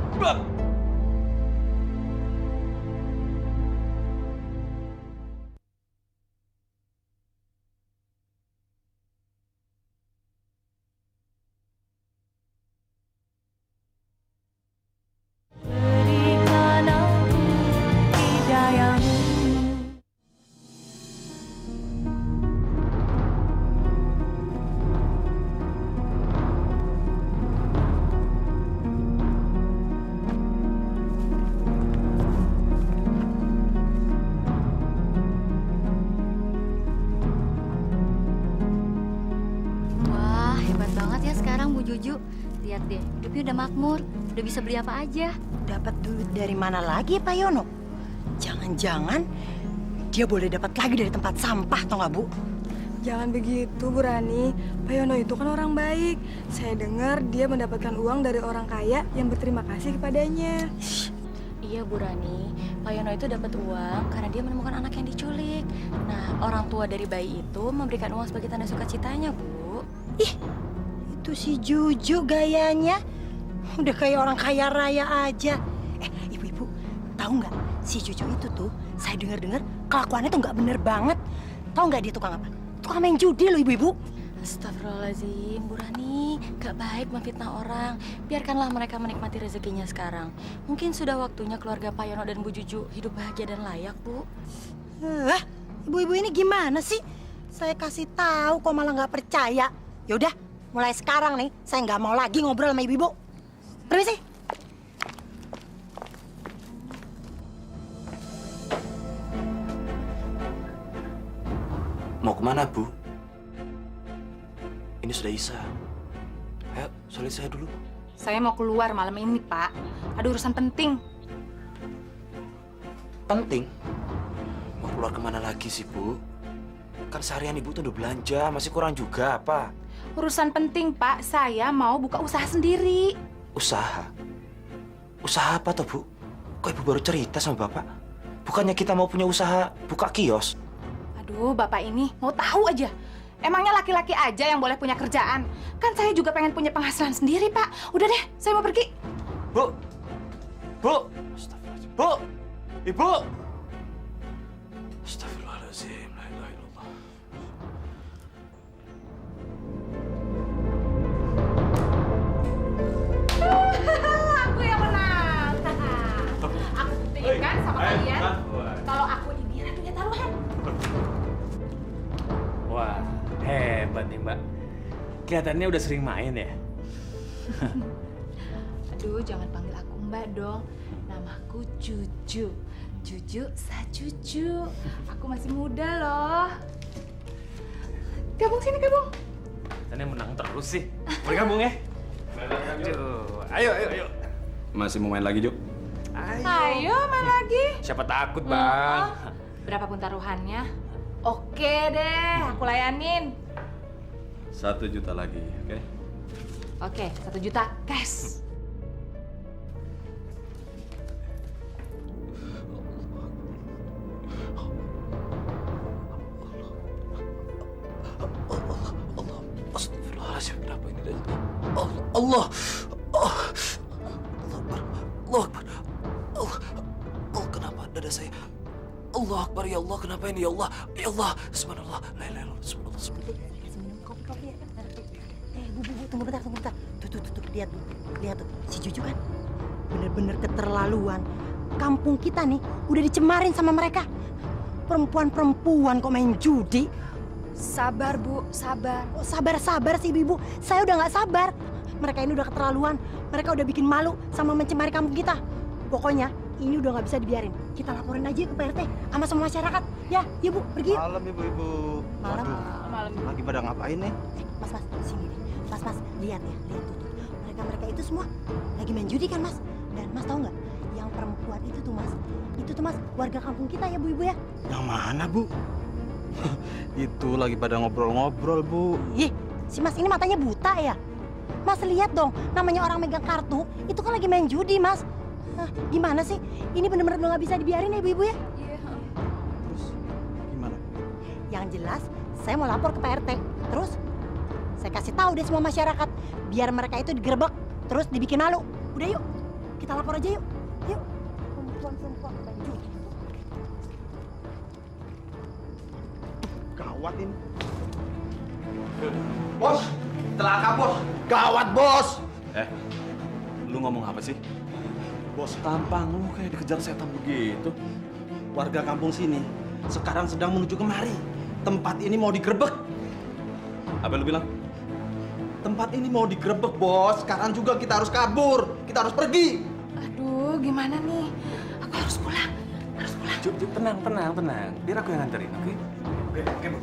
Berikan aku hidayahmu. Wah, hebat banget ya sekarang Bu Juju. Lihat deh, hidupnya udah makmur, udah bisa beli apa aja. Dapat duit dari mana lagi Pak Yono? Jangan-jangan dia boleh dapat lagi dari tempat sampah, tau nggak Bu? Jangan begitu, Bu Rani. Pak Yono itu kan orang baik. Saya dengar dia mendapatkan uang dari orang kaya yang berterima kasih kepadanya. Iya Bu Rani, Pak Yono itu dapat uang karena dia menemukan anak yang diculik. Nah, orang tua dari bayi itu memberikan uang sebagai tanda sukacitanya, Bu. Ih, itu si Juju gayanya. Udah kayak orang kaya raya aja. Ibu-ibu, tahu nggak? Si Juju itu tuh, saya dengar-dengar kelakuannya tuh nggak bener banget. Tahu nggak dia tukang apa? Tukang main judi loh, ibu-ibu. Astagfirullahaladzim, Bu Rani, gak baik memfitnah orang. Biarkanlah mereka menikmati rezekinya sekarang. Mungkin sudah waktunya keluarga Pak Yono dan Bu Juju hidup bahagia dan layak, Bu. Wah, ibu-ibu ini gimana sih? Saya kasih tahu kok malah nggak percaya. Yaudah, mulai sekarang nih, saya nggak mau lagi ngobrol sama ibu-ibu. Permisi. Mau kemana, Bu? Ini sudah Isa. Ayo, solid saya dulu. Saya mau keluar malam ini, Pak. Ada urusan penting. Penting? Mau keluar kemana lagi sih, Bu? Kan seharian Ibu tuh udah belanja, masih kurang juga apa? Urusan penting, Pak. Saya mau buka usaha sendiri. Usaha? Usaha apa toh, Bu? Kok Ibu baru cerita sama Bapak? Bukannya kita mau punya usaha buka kios? Aduh, Bapak ini mau tahu aja. Emangnya laki-laki aja yang boleh punya kerjaan? Kan saya juga pengen punya penghasilan sendiri, Pak. Udah deh, saya mau pergi. Bu! Bu! Astagfirullahaladzim. Bu! Ibu! Astagfirullahaladzim. La ilaha illallah. Aku yang menang. Aku buktikan sama kalian kalau aku ini ratunya taruhan. Wah, hebat nih, Mbak. Kelihatannya udah sering main ya? Aduh, jangan panggil aku Mbak dong. Namaku Juju. Juju Sajuju. Aku masih muda loh. Gabung sini, gabung. Kelihatannya menang terus sih. Boleh gabung ya? Aduh, ayo. Masih mau main lagi, Jo? Ayo main lagi. Siapa takut, Bang? Berapapun taruhannya. Oke deh, aku layanin. 1 juta lagi, oke? Oke, 1 juta cash. Astagfirullahaladzim, kenapa ini dari Allah. Allah Akbar. Allah Akbar. Allah, kenapa dada saya? Allah Akbar, ya Allah, kenapa ini ya Allah? Ya Allah, subhanallah, la ilaha illallah, subhanallah, subhanallah. Kopi. Bu, tunggu bentar. Tuh, lihat tuh. Si Juju kan bener-bener keterlaluan. Kampung kita nih udah dicemarin sama mereka. Perempuan kok main judi. Sabar, Bu, sabar. Oh, sabar sih, Ibu. Saya udah nggak sabar. Mereka ini udah keterlaluan. Mereka udah bikin malu sama mencemari kampung kita. Pokoknya ini udah nggak bisa dibiarin. Kita laporin aja ke PRT sama semua masyarakat. Ya, Bu, pergi. Malam, ibu-ibu. Malam. Malam. Lagi pada ngapain nih? Mas, sini deh. Mas, lihat tuh. Mereka itu semua lagi main judi kan, Mas? Dan Mas tahu nggak? Yang perempuan itu tuh, Mas. Itu tuh, Mas, warga kampung kita ya, Bu, Ibu ya. Yang mana, Bu? Itu lagi pada ngobrol-ngobrol, Bu. Ih, si Mas ini matanya buta ya? Mas lihat dong, namanya orang megang kartu, itu kan lagi main judi, Mas. Gimana sih? Ini bener-bener udah nggak bisa dibiarin ya, ibu-ibu ya? Gimana? Yang jelas, saya mau lapor ke Pak RT. Terus, saya kasih tahu deh semua masyarakat, biar mereka itu digerebek, terus dibikin malu. Udah yuk, kita lapor aja yuk. Yuk. Perempuan-perempuan main judi. Gawat ini. Bos, celaka bos. Gawat bos. Lu ngomong apa sih? Bos, tampang lu kayak dikejar setan begitu. Warga kampung sini sekarang sedang menuju kemari. Tempat ini mau digerebek. Apa lu bilang? Tempat ini mau digerebek, bos. Sekarang juga kita harus kabur. Kita harus pergi. Aduh, gimana nih? Aku harus pulang. Cuk, tenang. Biar aku yang nganterin, oke? Oke, Bu.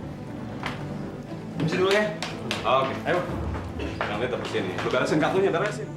Mesti dulu ya. Oke, ayo. Yang lihat terus sini. Lu beresin kartunya, beresin.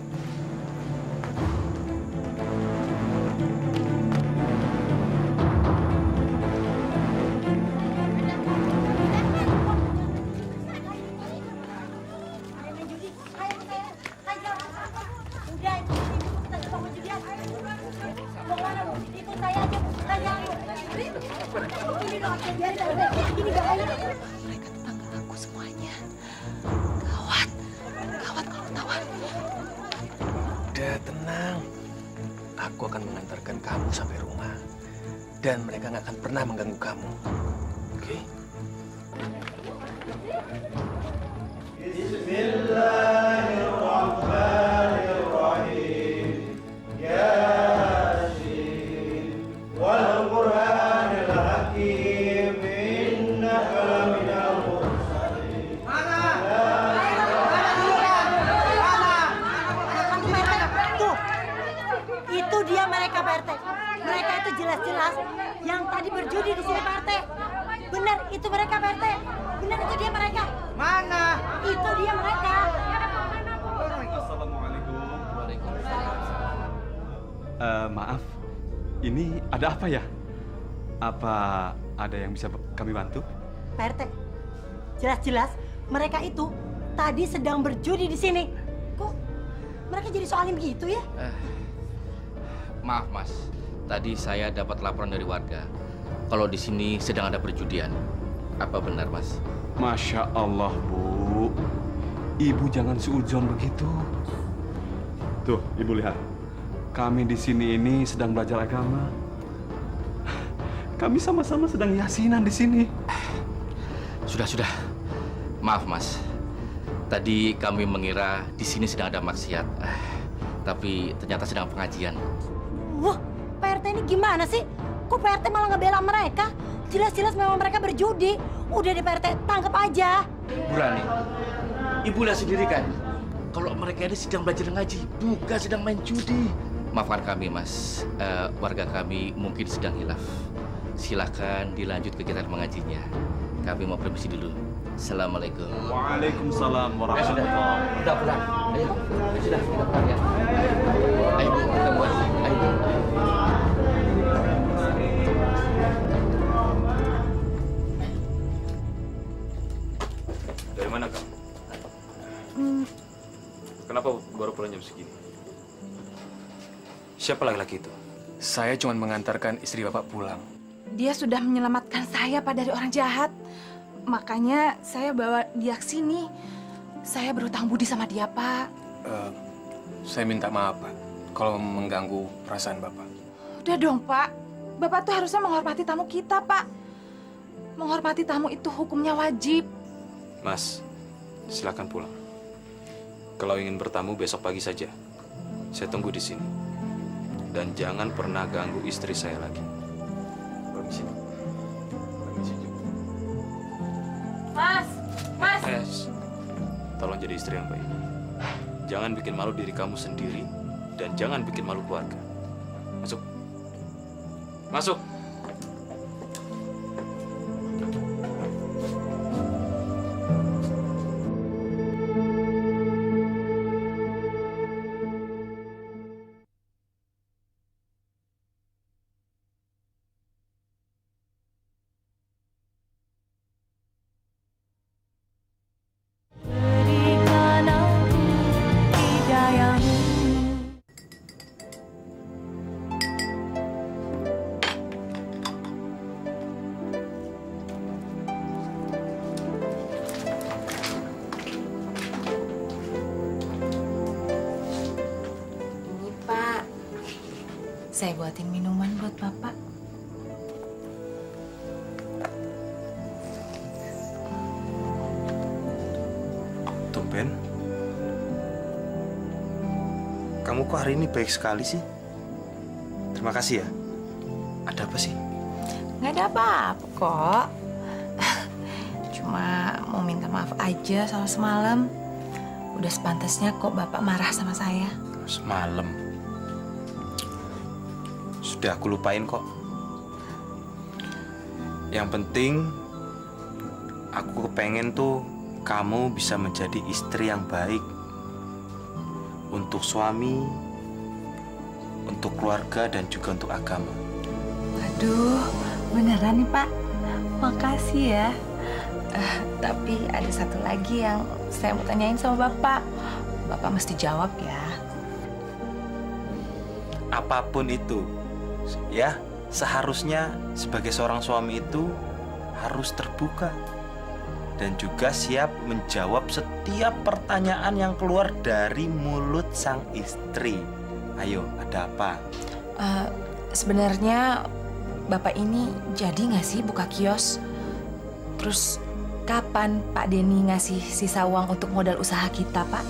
Udah tenang. Aku akan mengantarkan kamu sampai rumah. Dan mereka nggak akan pernah mengganggu kamu. Oke? Bismillahirrahmanirrahim. Yasin wal Qur'anil Hakim innaka laminal mursalin. Tuh, itu dia mereka, Pak RT. Mereka itu jelas-jelas yang tadi berjudi di sini, Pak RT. Benar, itu mereka, Pak RT. Benar, itu dia mereka. Mana? Itu dia mereka. Assalamualaikum. Maaf, ini ada apa ya? Apa ada yang bisa kami bantu? Pak RT, jelas-jelas mereka itu tadi sedang berjudi di sini. Kok mereka jadi soalin gitu ya? Maaf, Mas. Tadi saya dapat laporan dari warga kalau di sini sedang ada perjudian. Apa benar, Mas? Masya Allah, Bu. Ibu jangan suudzon begitu. Tuh, Ibu lihat. Kami di sini ini sedang belajar agama. Kami sama-sama sedang yasinan di sini. Sudah. Maaf, Mas. Tadi kami mengira di sini sedang ada maksiat. Tapi ternyata sedang pengajian. Wah, Pak RT ini gimana sih? Kok Pak RT malah ngebela mereka? Jelas-jelas memang mereka berjudi. Udah deh Pak RT, tangkap aja. Bu Rani, Ibu lihat sendiri kan? Kalau mereka ini sedang belajar ngaji, bukan sedang main judi. Maafkan kami, Mas. Warga kami mungkin sedang hilaf. Silakan dilanjut kegiatan mengajinya. Kami mau permisi dulu. Assalamualaikum. Waalaikumsalam warahmatullahi wabarakatuh. Udah pulang. Ayo, sudah kita pulang ya. Ayo, kita buat. Ayo. Dari mana kamu? Kenapa baru pulang jam segini? Siapa laki-laki itu? Saya cuma mengantarkan istri Bapak pulang. Dia sudah menyelamatkan saya, Pak, dari orang jahat. Makanya saya bawa dia ke sini. Saya berhutang budi sama dia, Pak. Saya minta maaf, Pak, kalau mengganggu perasaan Bapak. Udah dong, Pak. Bapak tuh harusnya menghormati tamu kita, Pak. Menghormati tamu itu hukumnya wajib. Mas, silakan pulang. Kalau ingin bertamu besok pagi saja. Saya tunggu di sini. Dan jangan pernah ganggu istri saya lagi. Permisi. Mas. Tolong jadi istri yang baik. Jangan bikin malu diri kamu sendiri dan jangan bikin malu keluarga. Masuk. Masuk. Saya buatin minuman buat Bapak. Tumben. Kamu kok hari ini baik sekali sih? Terima kasih ya. Ada apa sih? Nggak ada apa-apa kok. Cuma mau minta maaf aja soal semalam. Udah sepantasnya kok Bapak marah sama saya. Semalam. Sudah aku lupain kok. Yang penting aku kepengen tuh kamu bisa menjadi istri yang baik untuk suami, untuk keluarga, dan juga untuk agama. Waduh, beneran nih Pak. Makasih ya. Tapi ada satu lagi yang saya mau tanyain sama Bapak. Bapak mesti jawab ya. Apapun itu, ya, seharusnya sebagai seorang suami itu harus terbuka dan juga siap menjawab setiap pertanyaan yang keluar dari mulut sang istri. Ayo, ada apa? Sebenarnya Bapak ini jadi nggak sih buka kios? Terus kapan Pak Denny ngasih sisa uang untuk modal usaha kita, Pak?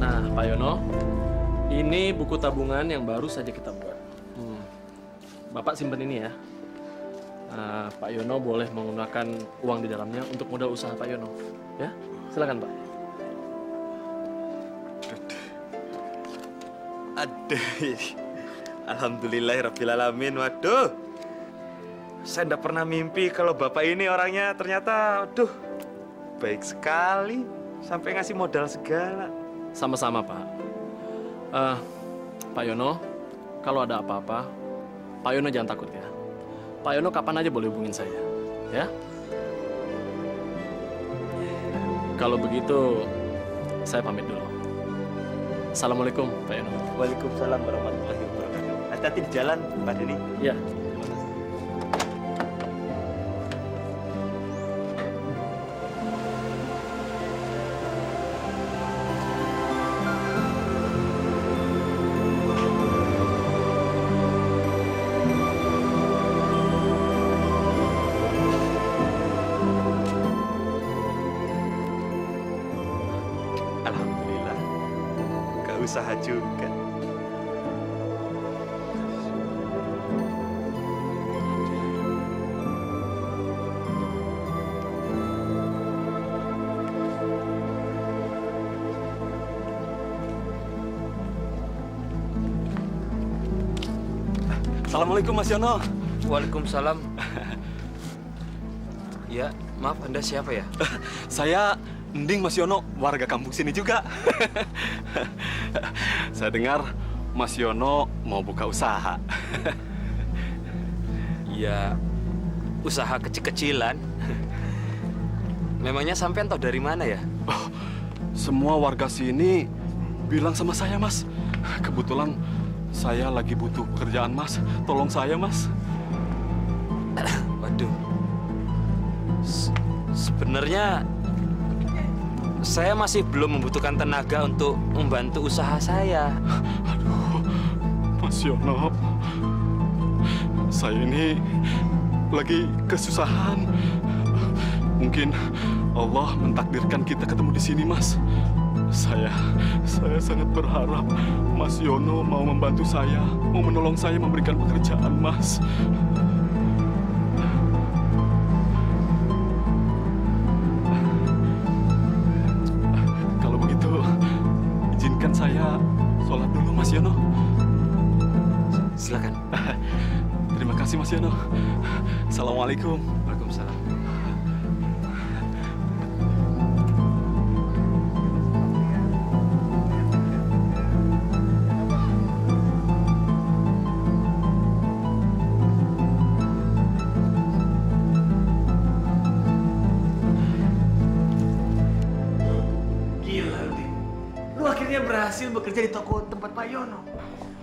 Nah, Pak Yono, ini buku tabungan yang baru saja kita buat. Bapak simpen ini ya. Pak Yono boleh menggunakan uang di dalamnya untuk modal usaha Pak Yono. Ya, silakan Pak. Aduh, alhamdulillahirrabbilalamin. Waduh, saya tidak pernah mimpi kalau Bapak ini orangnya ternyata, aduh, baik sekali. Sampai ngasih modal segala. Sama-sama Pak. Pak Yono, kalau ada apa-apa, Pak Yono jangan takut ya. Pak Yono kapan aja boleh hubungin saya, ya. Kalau begitu, saya pamit dulu. Assalamualaikum, Pak Yono. Waalaikumsalam warahmatullahi wabarakatuh. Hati-hati di jalan, Pak Denny. Iya. Alhamdulillah, gak usaha juga. Assalamualaikum Mas Yono. Waalaikumsalam. Ya, maaf, Anda siapa ya? Saya Nding Mas Yono, warga kampung sini juga. Saya dengar Mas Yono mau buka usaha. Ya, usaha kecil-kecilan. Memangnya sampean tahu dari mana ya? Semua warga sini bilang sama saya, Mas. Kebetulan saya lagi butuh pekerjaan, Mas. Tolong saya, Mas. Waduh. Sebenarnya saya masih belum membutuhkan tenaga untuk membantu usaha saya. Aduh, Mas Yono. Saya ini lagi kesusahan. Mungkin Allah mentakdirkan kita ketemu di sini, Mas. Saya sangat berharap Mas Yono mau membantu saya, mau menolong saya memberikan pekerjaan, Mas. Kalau begitu, izinkan saya sholat dulu, Mas Yono. Silakan. Terima kasih, Mas Yono. Assalamualaikum. Waalaikumsalam. Berhasil bekerja di toko tempat Pak Yono.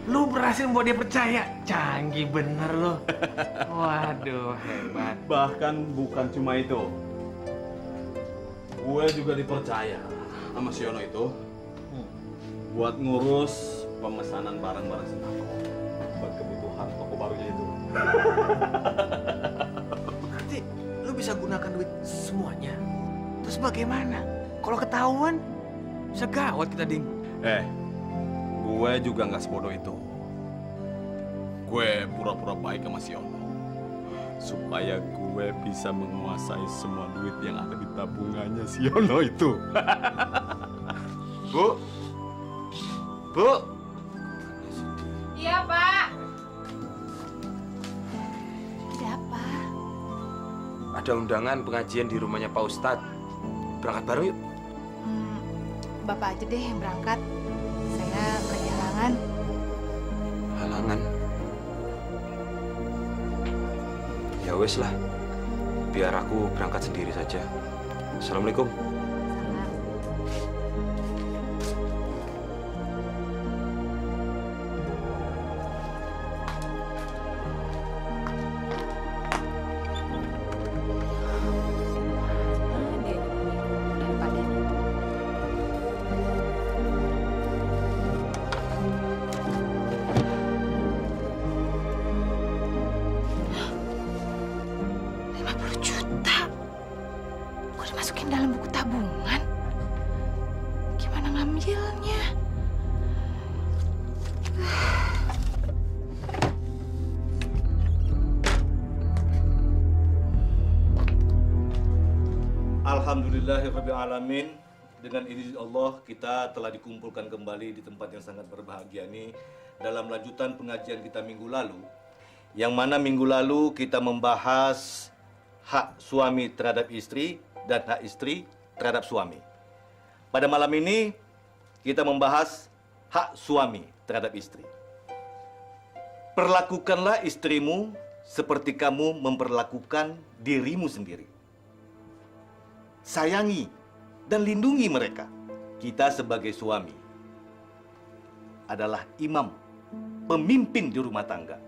Lu berhasil membuat dia percaya. Canggih bener lo. Waduh, hebat. Bahkan bukan cuma itu. Gue juga dipercaya sama si Yono itu buat ngurus pemesanan barang-barang sembako buat kebutuhan toko barunya itu. Berarti lu bisa gunakan duit semuanya. Terus bagaimana? Kalau ketahuan, bisa gawat kita, Ding. Gue juga nggak sebodoh itu. Gue pura-pura baik sama si Yono supaya gue bisa menguasai semua duit yang ada di tabungannya si Yono itu. Bu, Bu. Iya, Pak. Ada apa? Ada undangan pengajian di rumahnya Pak Ustadz. Berangkat bareng yuk. Bapak aja deh yang berangkat. Saya lagi halangan. Halangan? Ya wes lah. Biar aku berangkat sendiri saja. Assalamualaikum. Dimasukin dalam buku tabungan. Gimana ngambilnya? Alhamdulillahirrabbilalamin. Dengan izin Allah kita telah dikumpulkan kembali di tempat yang sangat berbahagia ini dalam lanjutan pengajian kita minggu lalu, yang mana minggu lalu kita membahas hak suami terhadap istri dan hak istri terhadap suami. Pada malam ini kita membahas hak suami terhadap istri. Perlakukanlah istrimu seperti kamu memperlakukan dirimu sendiri. Sayangi dan lindungi mereka. Kita sebagai suami adalah imam, pemimpin di rumah tangga.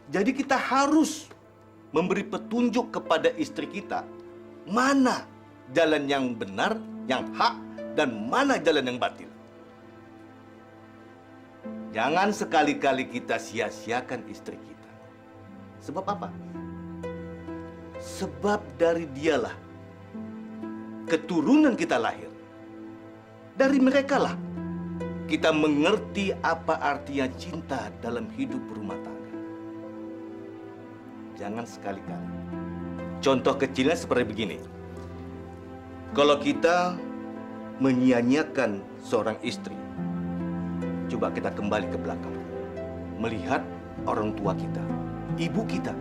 Jadi kita harus memberi petunjuk kepada istri kita mana jalan yang benar, yang hak, dan mana jalan yang batil. Jangan sekali-kali kita sia-siakan istri kita. Sebab apa? Sebab dari dialah keturunan kita lahir. Dari merekalah kita mengerti apa artinya cinta dalam hidup berumah tangga. Jangan sekali-kali. Contoh kecilnya seperti begini. Kalau kita menyia-nyiakan seorang istri, coba kita kembali ke belakang. Melihat orang tua kita, ibu kita.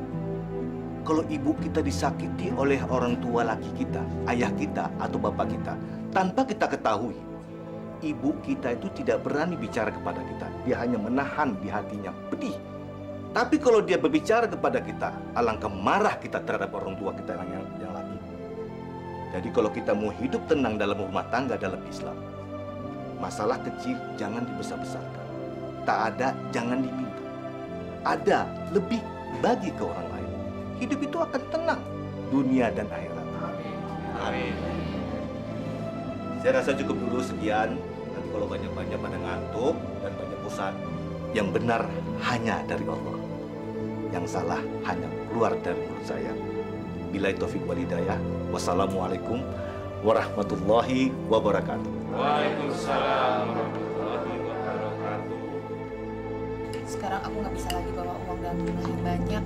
Kalau ibu kita disakiti oleh orang tua laki kita, ayah kita atau bapak kita, tanpa kita ketahui, ibu kita itu tidak berani bicara kepada kita. Dia hanya menahan di hatinya, pedih. Tapi kalau dia berbicara kepada kita, alangkah marah kita terhadap orang tua kita yang laki. Jadi kalau kita mau hidup tenang dalam rumah tangga dalam Islam, masalah kecil jangan dibesar-besarkan. Tak ada, jangan diminta. Ada, lebih bagi ke orang lain. Hidup itu akan tenang, dunia dan akhirat. Amin. Saya rasa cukup dulu sekian. Nanti kalau banyak-banyak pada ngantuk dan banyak bosan, yang benar hanya dari Allah. Yang salah hanya keluar dari mulut saya. Billahi taufik wal hidayah. Wassalamualaikum warahmatullahi wabarakatuh. Waalaikumsalam warahmatullahi wabarakatuh. Sekarang aku nggak bisa lagi bawa uang dalam jumlah yang banyak.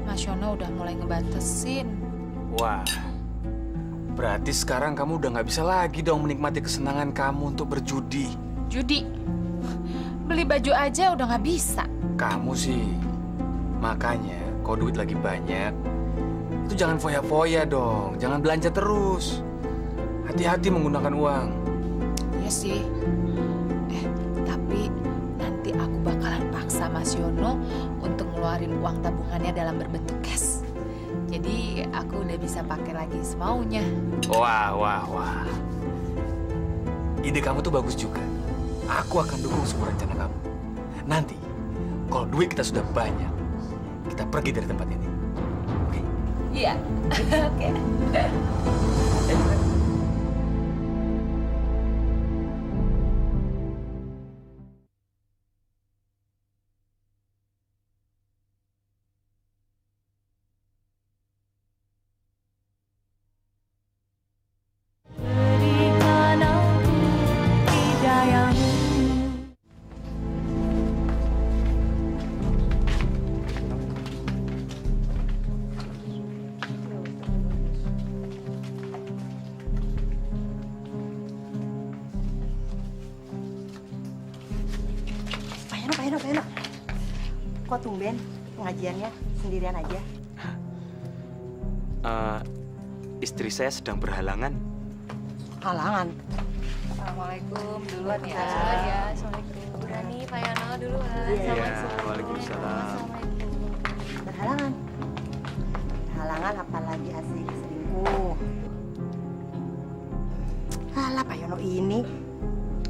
Mas Yono udah mulai ngebatasin. Wah, berarti sekarang kamu udah nggak bisa lagi dong menikmati kesenangan kamu untuk berjudi. Judi? Beli baju aja udah nggak bisa. Kamu sih, makanya kalau duit lagi banyak, itu jangan foya-foya dong, jangan belanja terus. Hati-hati menggunakan uang. Iya sih. Tapi nanti aku bakalan paksa Mas Yono untuk ngeluarin uang tabungannya dalam berbentuk cash. Jadi aku udah bisa pakai lagi semaunya. Wah. Ide kamu tuh bagus juga. Aku akan dukung semua rencana kamu. Nanti, kalau duit kita sudah banyak, kita pergi dari tempat ini. Oke? Iya. Oke. Yono. Kok tumben pengajiannya sendirian aja? Istri saya sedang berhalangan. Halangan? Assalamualaikum duluan ya. Assalamualaikum. Bu Rani, Pak Yono duluan. Iya, waalaikumsalam. Berhalangan? Halangan apalagi asik selingkuh. Alah, Pak Yono ini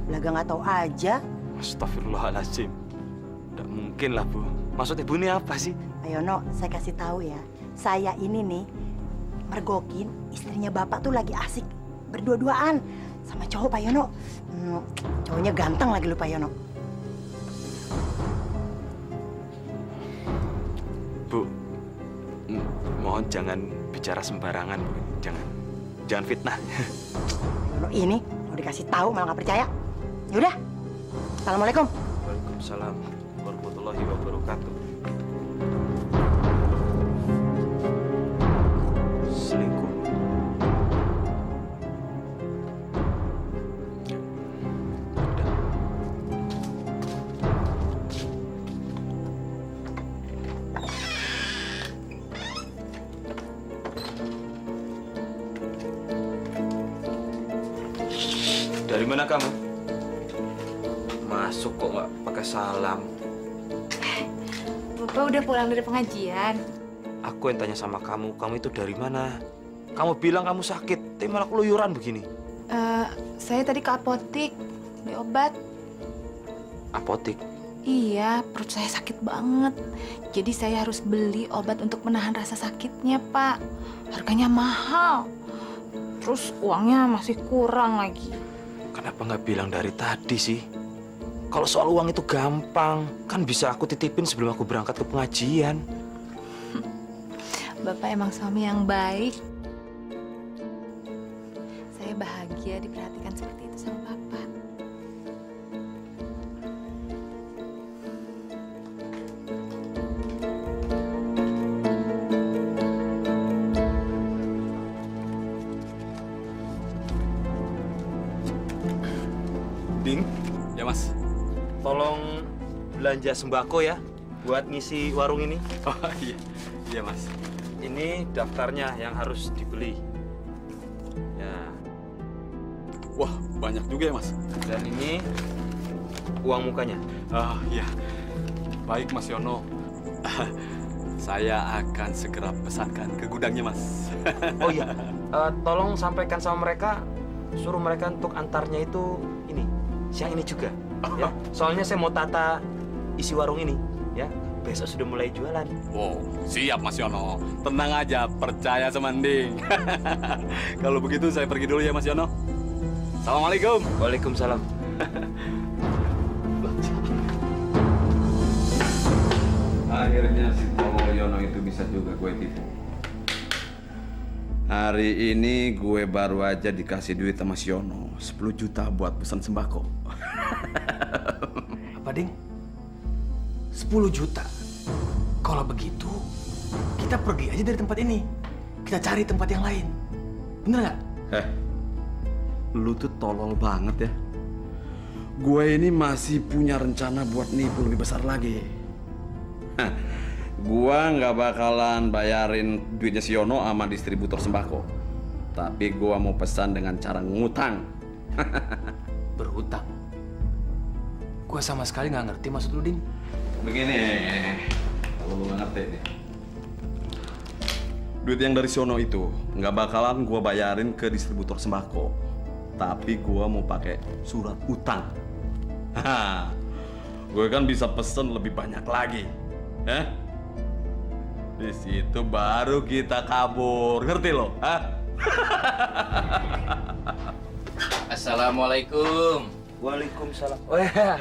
belaga nggak tahu aja. Astagfirullahaladzim. Tidak mungkin lah, Bu. Maksud Ibu ini apa sih? Pak Yono, saya kasih tahu ya. Saya ini nih mergokin istrinya Bapak tuh lagi asik berdua-duaan sama cowok, Pak Yono. Cowoknya ganteng lagi lu, Pak Yono. Bu, mohon jangan bicara sembarangan, Bu. Jangan fitnah. Yono ini mau dikasih tahu malah nggak percaya. Yaudah, assalamualaikum. Waalaikumsalam warahmatullahi wabarakatuh. Selingkuh. Dari mana kamu? Masuk kok nggak pakai salam. Bapak udah pulang dari pengajian. Aku yang tanya sama kamu itu dari mana? Kamu bilang kamu sakit, tapi malah keluyuran begini. Saya tadi ke apotik beli obat. Apotik? Iya, perut saya sakit banget. Jadi saya harus beli obat untuk menahan rasa sakitnya, Pak. Harganya mahal. Terus uangnya masih kurang lagi. Kenapa nggak bilang dari tadi sih? Kalau soal uang itu gampang, kan bisa aku titipin sebelum aku berangkat ke pengajian. Bapak emang suami yang baik. Saya bahagia diperhatikan seperti itu sama Bapak. Ding? Ya, Mas. Tolong belanja sembako ya, buat ngisi warung ini. Oh iya, iya Mas. Ini daftarnya yang harus dibeli. Ya. Wah, banyak juga ya Mas. Dan ini uang mukanya. Oh iya, baik Mas Yono. Saya akan segera pesankan ke gudangnya Mas. Oh iya, tolong sampaikan sama mereka, suruh mereka untuk antarnya itu ini, siang ini juga. Ya, soalnya saya mau tata isi warung ini, ya. Besok sudah mulai jualan. Wow, siap Mas Yono. Tenang aja, percaya sama Nding. Kalau begitu saya pergi dulu ya Mas Yono. Assalamualaikum. Waalaikumsalam. Akhirnya si Tolo Yono itu bisa juga gue tipu. Hari ini gue baru aja dikasih duit sama si Yono 10 juta buat pesan sembako. Apa, Ding? 10 juta? Kalau begitu, kita pergi aja dari tempat ini. Kita cari tempat yang lain. Bener nggak? Lu tuh tolol banget ya. Gue ini masih punya rencana buat nipu lebih besar lagi. Gua nggak bakalan bayarin duitnya si Yono sama distributor sembako. Tapi gua mau pesan dengan cara ngutang. Berhutang? Gua sama sekali nggak ngerti maksud lu, Ding. Begini, kalau lu nggak ngerti nih. Duit yang dari si Yono itu nggak bakalan gua bayarin ke distributor sembako. Tapi gua mau pakai surat utang. Gue kan bisa pesen lebih banyak lagi. Di situ baru kita kabur, ngerti lo? Assalamualaikum. Waalaikumsalam. Oh ya,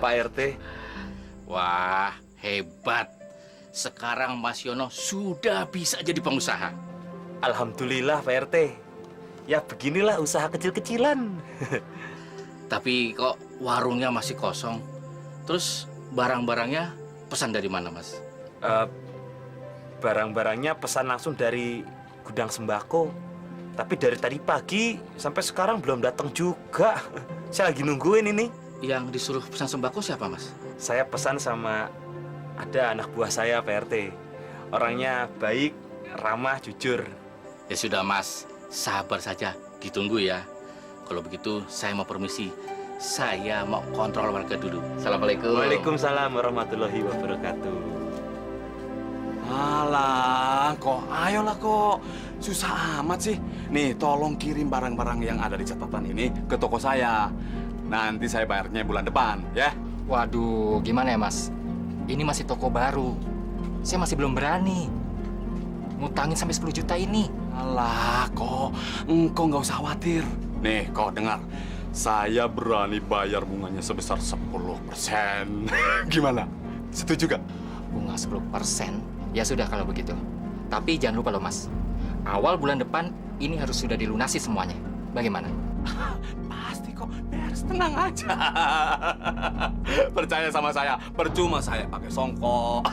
Pak RT. Wah, hebat. Sekarang Mas Yono sudah bisa jadi pengusaha. Alhamdulillah Pak RT. Ya beginilah usaha kecil-kecilan. Tapi kok warungnya masih kosong? Terus barang-barangnya pesan dari mana, Mas? Barang-barangnya pesan langsung dari gudang sembako. Tapi dari tadi pagi sampai sekarang belum datang juga. Saya lagi nungguin ini. Yang disuruh pesan sembako siapa, Mas? saya pesan sama ada anak buah saya Pak RT. Orangnya baik, ramah, jujur. Ya sudah Mas, sabar saja, ditunggu ya. Kalau begitu saya mau permisi. Saya mau kontrol warga dulu. Assalamualaikum. Waalaikumsalam warahmatullahi wabarakatuh. Alah, kok ayolah kok. Susah amat sih. Nih, tolong kirim barang-barang yang ada di catatan ini ke toko saya. Nanti saya bayarnya bulan depan, ya. Waduh, gimana ya Mas? Ini masih toko baru. Saya masih belum berani ngutangin sampai 10 juta ini. Alah, kok engkau nggak usah khawatir. Nih, kau dengar. Saya berani bayar bunganya sebesar 10%. Gimana? Setuju gak? Bunga 10%? Ya sudah kalau begitu. Tapi jangan lupa loh Mas. Awal bulan depan ini harus sudah dilunasi semuanya. Bagaimana? Pasti kok, beres, tenang aja. Percaya sama saya, percuma saya pakai songkok.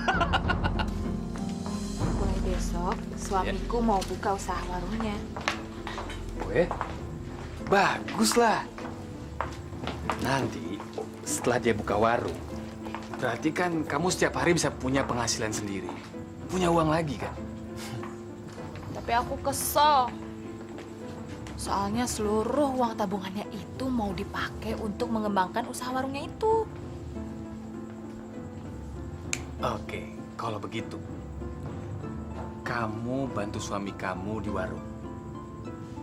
Mulai besok, suamiku mau buka usaha warungnya. Weh, bagus lah. Nanti setelah dia buka warung, berarti kan kamu setiap hari bisa punya penghasilan sendiri. Punya uang lagi kan? Tapi aku kesel. Soalnya seluruh uang tabungannya itu mau dipakai untuk mengembangkan usaha warungnya itu. Oke, kalau begitu, kamu bantu suami kamu di warung.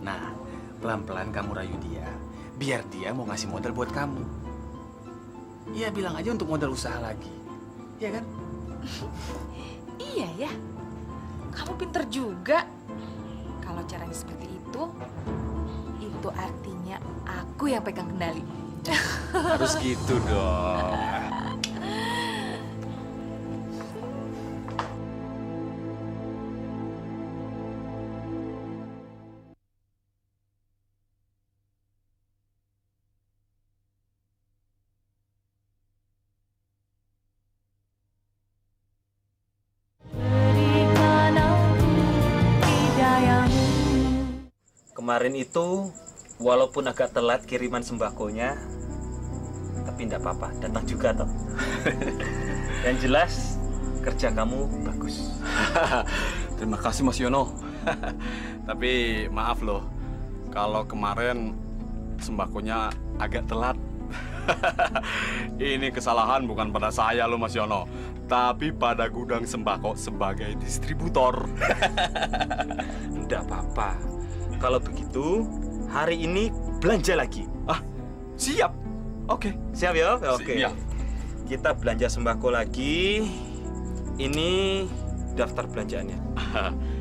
Nah, pelan-pelan kamu rayu dia, biar dia mau ngasih modal buat kamu. Iya, bilang aja untuk modal usaha lagi. Iya kan? Iya ya, kamu pinter juga. Kalau caranya seperti itu artinya aku yang pegang kendali. Harus gitu dong. Kemarin itu, walaupun agak telat kiriman sembakonya, tapi enggak apa-apa, datang juga toh. Yang jelas, kerja kamu bagus. Terima kasih Mas Yono. Tapi maaf loh, kalau kemarin sembakonya agak telat. Ini kesalahan bukan pada saya loh Mas Yono, tapi pada gudang sembako sebagai distributor. Enggak apa-apa. Kalau begitu, hari ini belanja lagi. Ah, siap. Oke. Siap ya? Oke. Siap. Kita belanja sembako lagi. Ini daftar belanjaannya.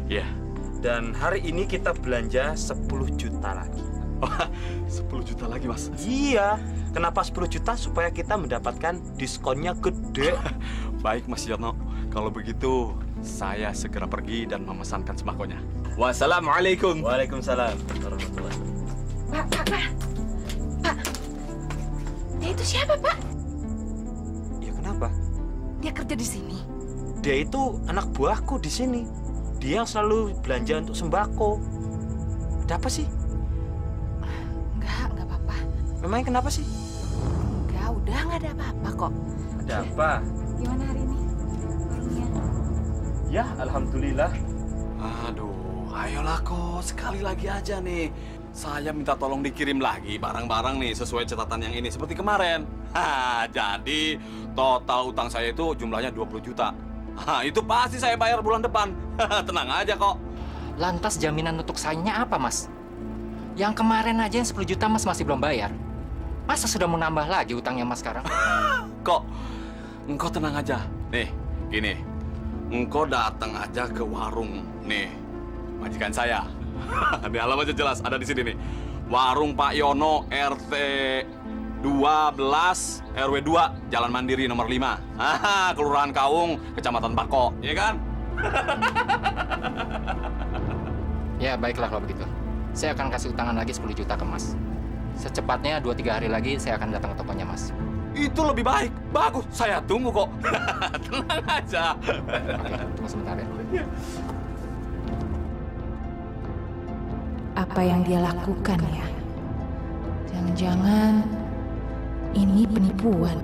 Iya. Dan hari ini kita belanja 10 juta lagi. 10 juta lagi, Mas? Iya. Kenapa 10 juta? Supaya kita mendapatkan diskonnya gede. Baik, Mas Yono. Kalau begitu, saya segera pergi dan memesankan sembakonya. Wassalamualaikum. Waalaikumsalam warahmatullahi wabarakatuh. Pak. Dia itu siapa, Pak? Ya kenapa? Dia kerja di sini. Dia itu anak buahku di sini. Dia yang selalu belanja untuk sembako. Ada apa sih? Enggak apa-apa. Memangnya kenapa sih? Enggak, udah nggak ada apa-apa kok. Ada apa? Gimana hari ini? Ya, alhamdulillah. Aduh, ayolah kok, sekali lagi aja nih. Saya minta tolong dikirim lagi barang-barang nih sesuai catatan yang ini seperti kemarin. Jadi total utang saya itu jumlahnya 20 juta. Itu pasti saya bayar bulan depan. Tenang aja kok. Lantas jaminan untuk sayanya apa, Mas? Yang kemarin aja yang 10 juta Mas masih belum bayar. Masa sudah mau nambah lagi utangnya Mas sekarang? Kok, engkau tenang aja. Nih, gini. Engkau datang aja ke warung. Nih, majikan saya. Ini alamatnya jelas, ada di sini nih. Warung Pak Yono, RT 12, RW 2, Jalan Mandiri nomor 5. Kelurahan Kaung, Kecamatan Pako, ya kan? Ya, baiklah kalau begitu. Saya akan kasih utangan lagi 10 juta ke Mas. Secepatnya 2-3 hari lagi saya akan datang ke tokonya Mas. Itu lebih baik. Bagus, saya tunggu kok. Tenang aja. Oke, tunggu sebentar ya. Apa yang dia lakukan ya? Jangan-jangan ini penipuan.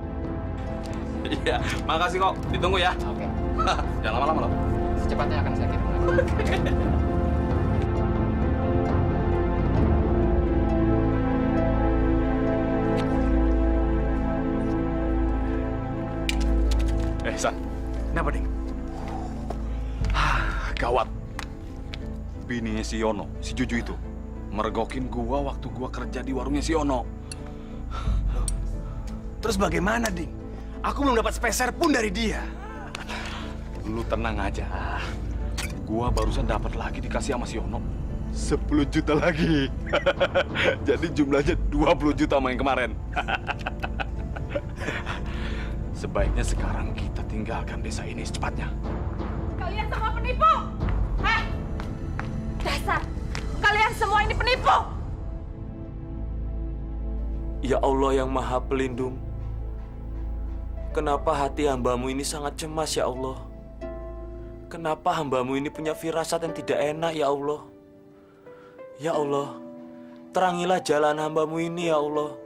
Iya, makasih kok. Ditunggu ya. Oke. Jangan lama-lama loh. Secepatnya akan saya kirim lagi. San. Kenapa, Ding? Gawat. Bininya si Yono, si Juju itu, mergokin gua waktu gua kerja di warungnya si Yono. Terus bagaimana, Ding? Aku belum dapat speser pun dari dia. Lu tenang aja. Gua barusan dapat lagi dikasih sama si Yono. 10 juta lagi. Jadi jumlahnya 20 juta sama yang kemarin. Sebaiknya sekarang kita tinggalkan desa ini secepatnya. Kalian semua penipu! Hah? Dasar! Kalian semua ini penipu! Ya Allah yang Maha Pelindung, kenapa hati hambamu ini sangat cemas ya Allah? Kenapa hambamu ini punya firasat yang tidak enak ya Allah? Ya Allah, terangilah jalan hambamu ini ya Allah.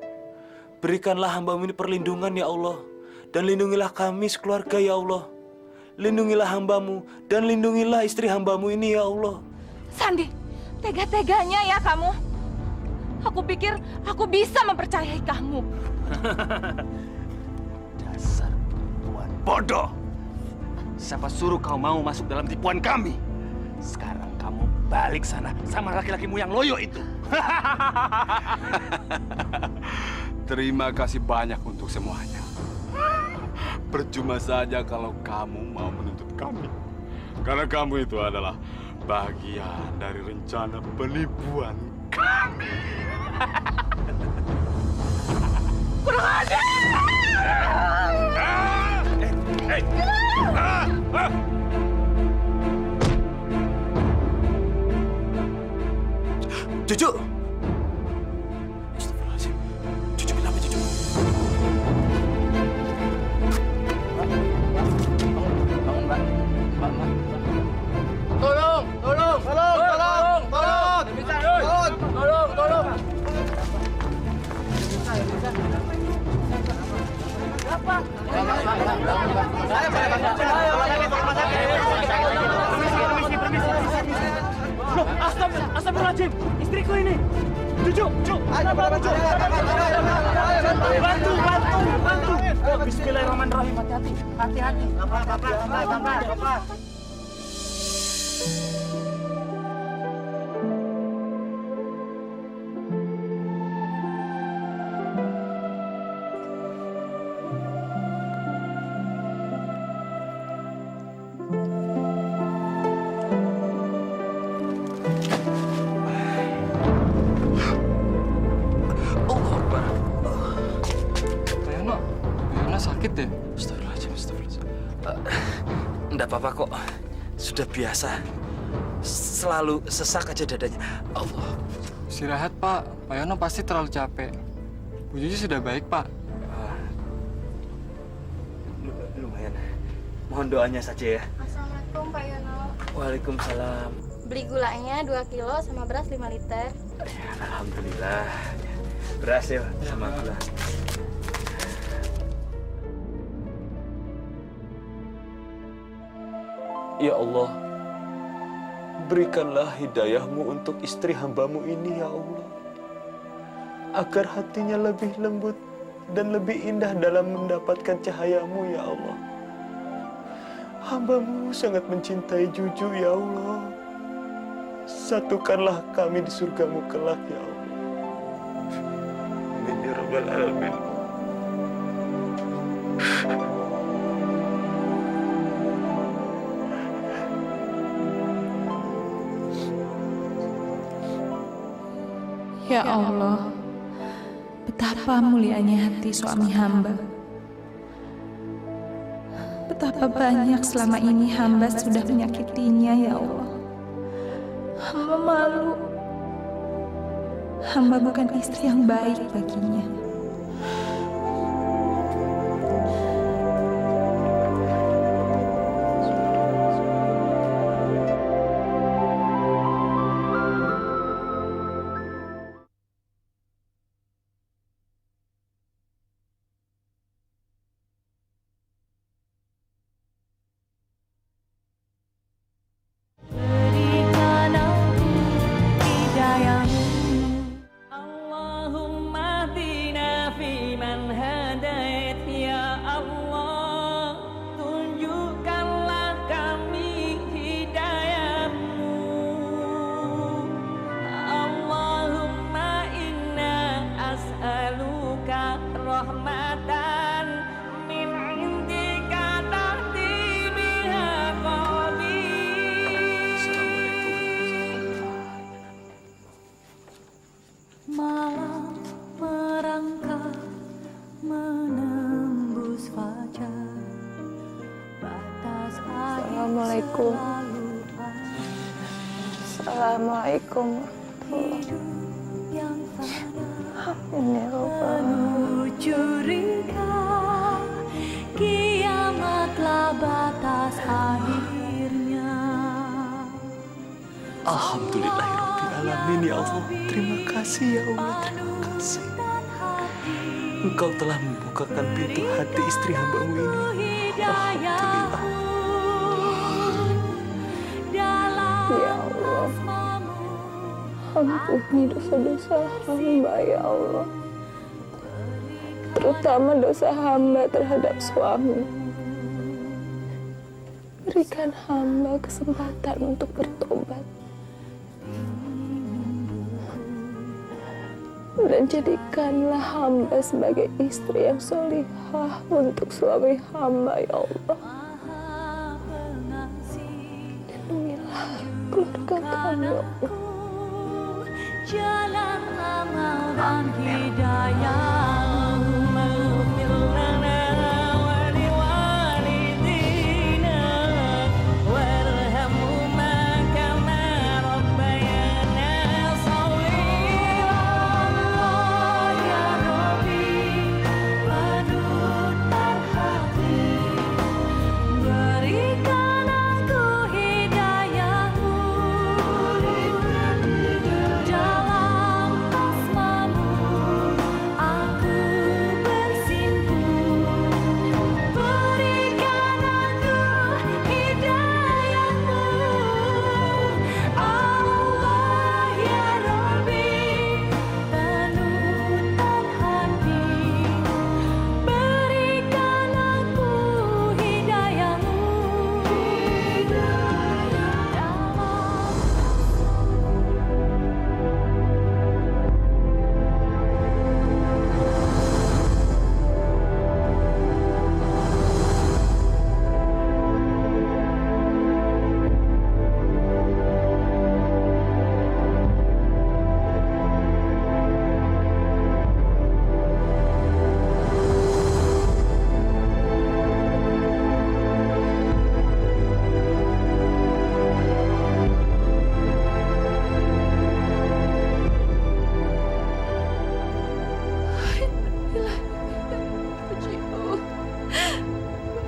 Berikanlah hambamu ini perlindungan ya Allah. Dan lindungilah kami sekeluarga ya Allah. Lindungilah hambamu dan lindungilah istri hambamu ini ya Allah. Sandi, tega-teganya ya kamu. Aku pikir aku bisa mempercayai kamu. Dasar perempuan bodoh. Siapa suruh kau mau masuk dalam tipuan kami? Sekarang kamu balik sana sama laki-lakimu yang loyo itu. Terima kasih banyak untuk semuanya. Percuma saja kalau kamu mau menuntut kami. Karena kamu itu adalah bagian dari rencana penipuan kami. Kurang ajar! Cucu! Astagfirullahaladzim. Cucu kenapa, Cucu? Tolong! Astagfirullahaladzim, istriku ini. Cucu. Bantu. Oh, bismillahirrahmanirrahim. Hati-hati. Bapak. Sakit deh. Astagfirullahaladzim. Enggak apa-apa kok. Sudah biasa. Selalu sesak aja dadanya. Allah. Istirahat, Pak. Pak Yono pasti terlalu capek. Bu Juju sudah baik, Pak. Lumayan. Mohon doanya saja ya. Assalamualaikum Pak Yono. Waalaikumsalam. Beli gulanya 2 kilo sama beras 5 liter. Alhamdulillah. Beras ya sama gula. Ya Allah, berikanlah hidayahmu untuk istri hambamu ini ya Allah. Agar hatinya lebih lembut dan lebih indah dalam mendapatkan cahayamu ya Allah. Hambamu sangat mencintai Juju ya Allah. Satukanlah kami di surgamu kelak ya Allah. Amin ya Rabbal Alamin. Ya Allah, betapa mulianya hati suami hamba. Betapa banyak selama ini hamba sudah menyakitinya, ya Allah. Hamba malu. Hamba bukan istri yang baik baginya. Assalamualaikum. Assalamualaikum warahmatullahi. Amin ya Rabbal. Curiga kiamatlah batas akhirnya. Alhamdulillahirrahmanirrahim ya Allah. Terima kasih ya Allah, terima kasih. Engkau telah membukakan pintu hati istri hamba-Mu ini. Alhamdulillah. Ya Allah, ampuni dosa-dosa hamba ya Allah, terutama dosa hamba terhadap suami. Berikan hamba kesempatan untuk bertobat dan jadikanlah hamba sebagai istri yang solihah untuk suami hamba ya Allah. Lindungilah keluarga kami ya Allah. Jalan amal dan hidayah maghfir lana wa liwalidina warhamhuma kama rabbayana shaghira. Ya Rabbi, panutan hati, berikan aku hidayah-Mu. Dalam asma-Mu aku bersimpuh, berikan aku hidayah-Mu. Allah ya Rabbi, panutan hati, berikan aku hidayah-Mu.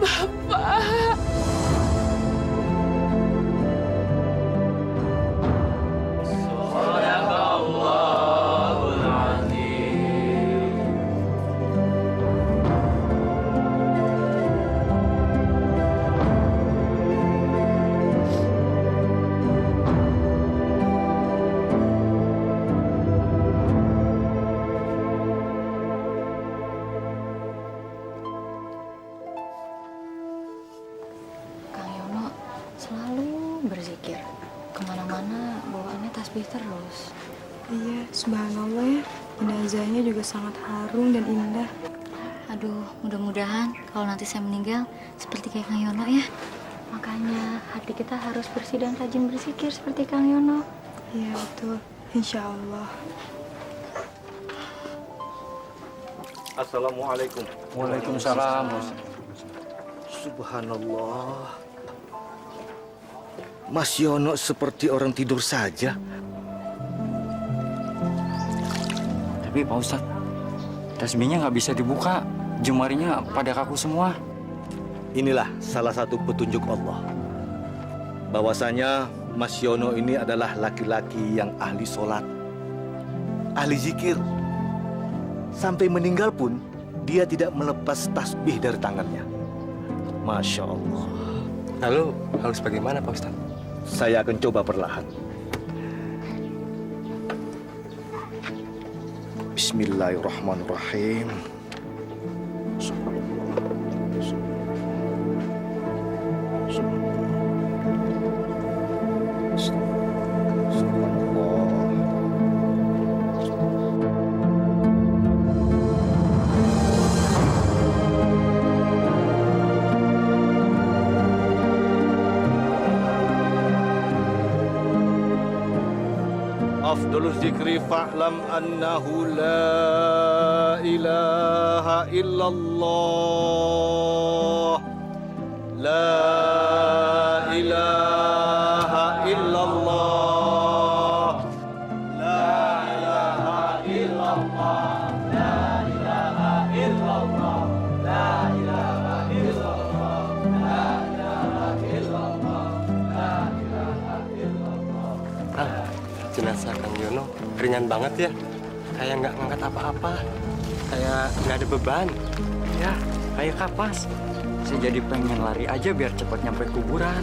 Bapak. Kang Yono selalu berzikir. Kemana-mana bawaannya tasbih terus. Iya, subhanallah ya. Jenazahnya juga sangat harum dan indah. Aduh, mudah-mudahan kalau nanti saya meninggal seperti kayak Kang Yono ya. Makanya hati kita harus bersih dan rajin berzikir seperti Kang Yono. Iya betul, insya Allah. Assalamualaikum. Waalaikumsalam. Subhanallah. Mas Yono seperti orang tidur saja. Tapi Pak Ustadz, tasbihnya nggak bisa dibuka. Jemarinya pada kaku semua. Inilah salah satu petunjuk Allah. Bahwasanya Mas Yono ini adalah laki-laki yang ahli sholat, ahli zikir. Sampai meninggal pun dia tidak melepas tasbih dari tangannya. Masya Allah. Lalu harus bagaimana Pak Ustadz? Saya akan coba perlahan. Bismillahirrahmanirrahim. Afdalul zikri fa'lam annahu la ilaha illallah La ilaha illallah. La ilaha illallah. La ilaha illallah. La ilaha illallah. La ilaha illallah. La ilaha illallah. Jenazah Kang Yono ringan banget ya. Kayak nggak ngangkat apa-apa. Kayak nggak ada beban. Ya, kayak kapas. Saya jadi pengen lari aja biar cepat nyampe kuburan.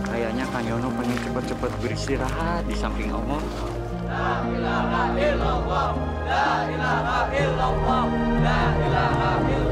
Kayaknya Kang Yono pengen cepat-cepat beristirahat di samping Allah. La ilaha illallah. La ilaha illallah. La ilaha illallah.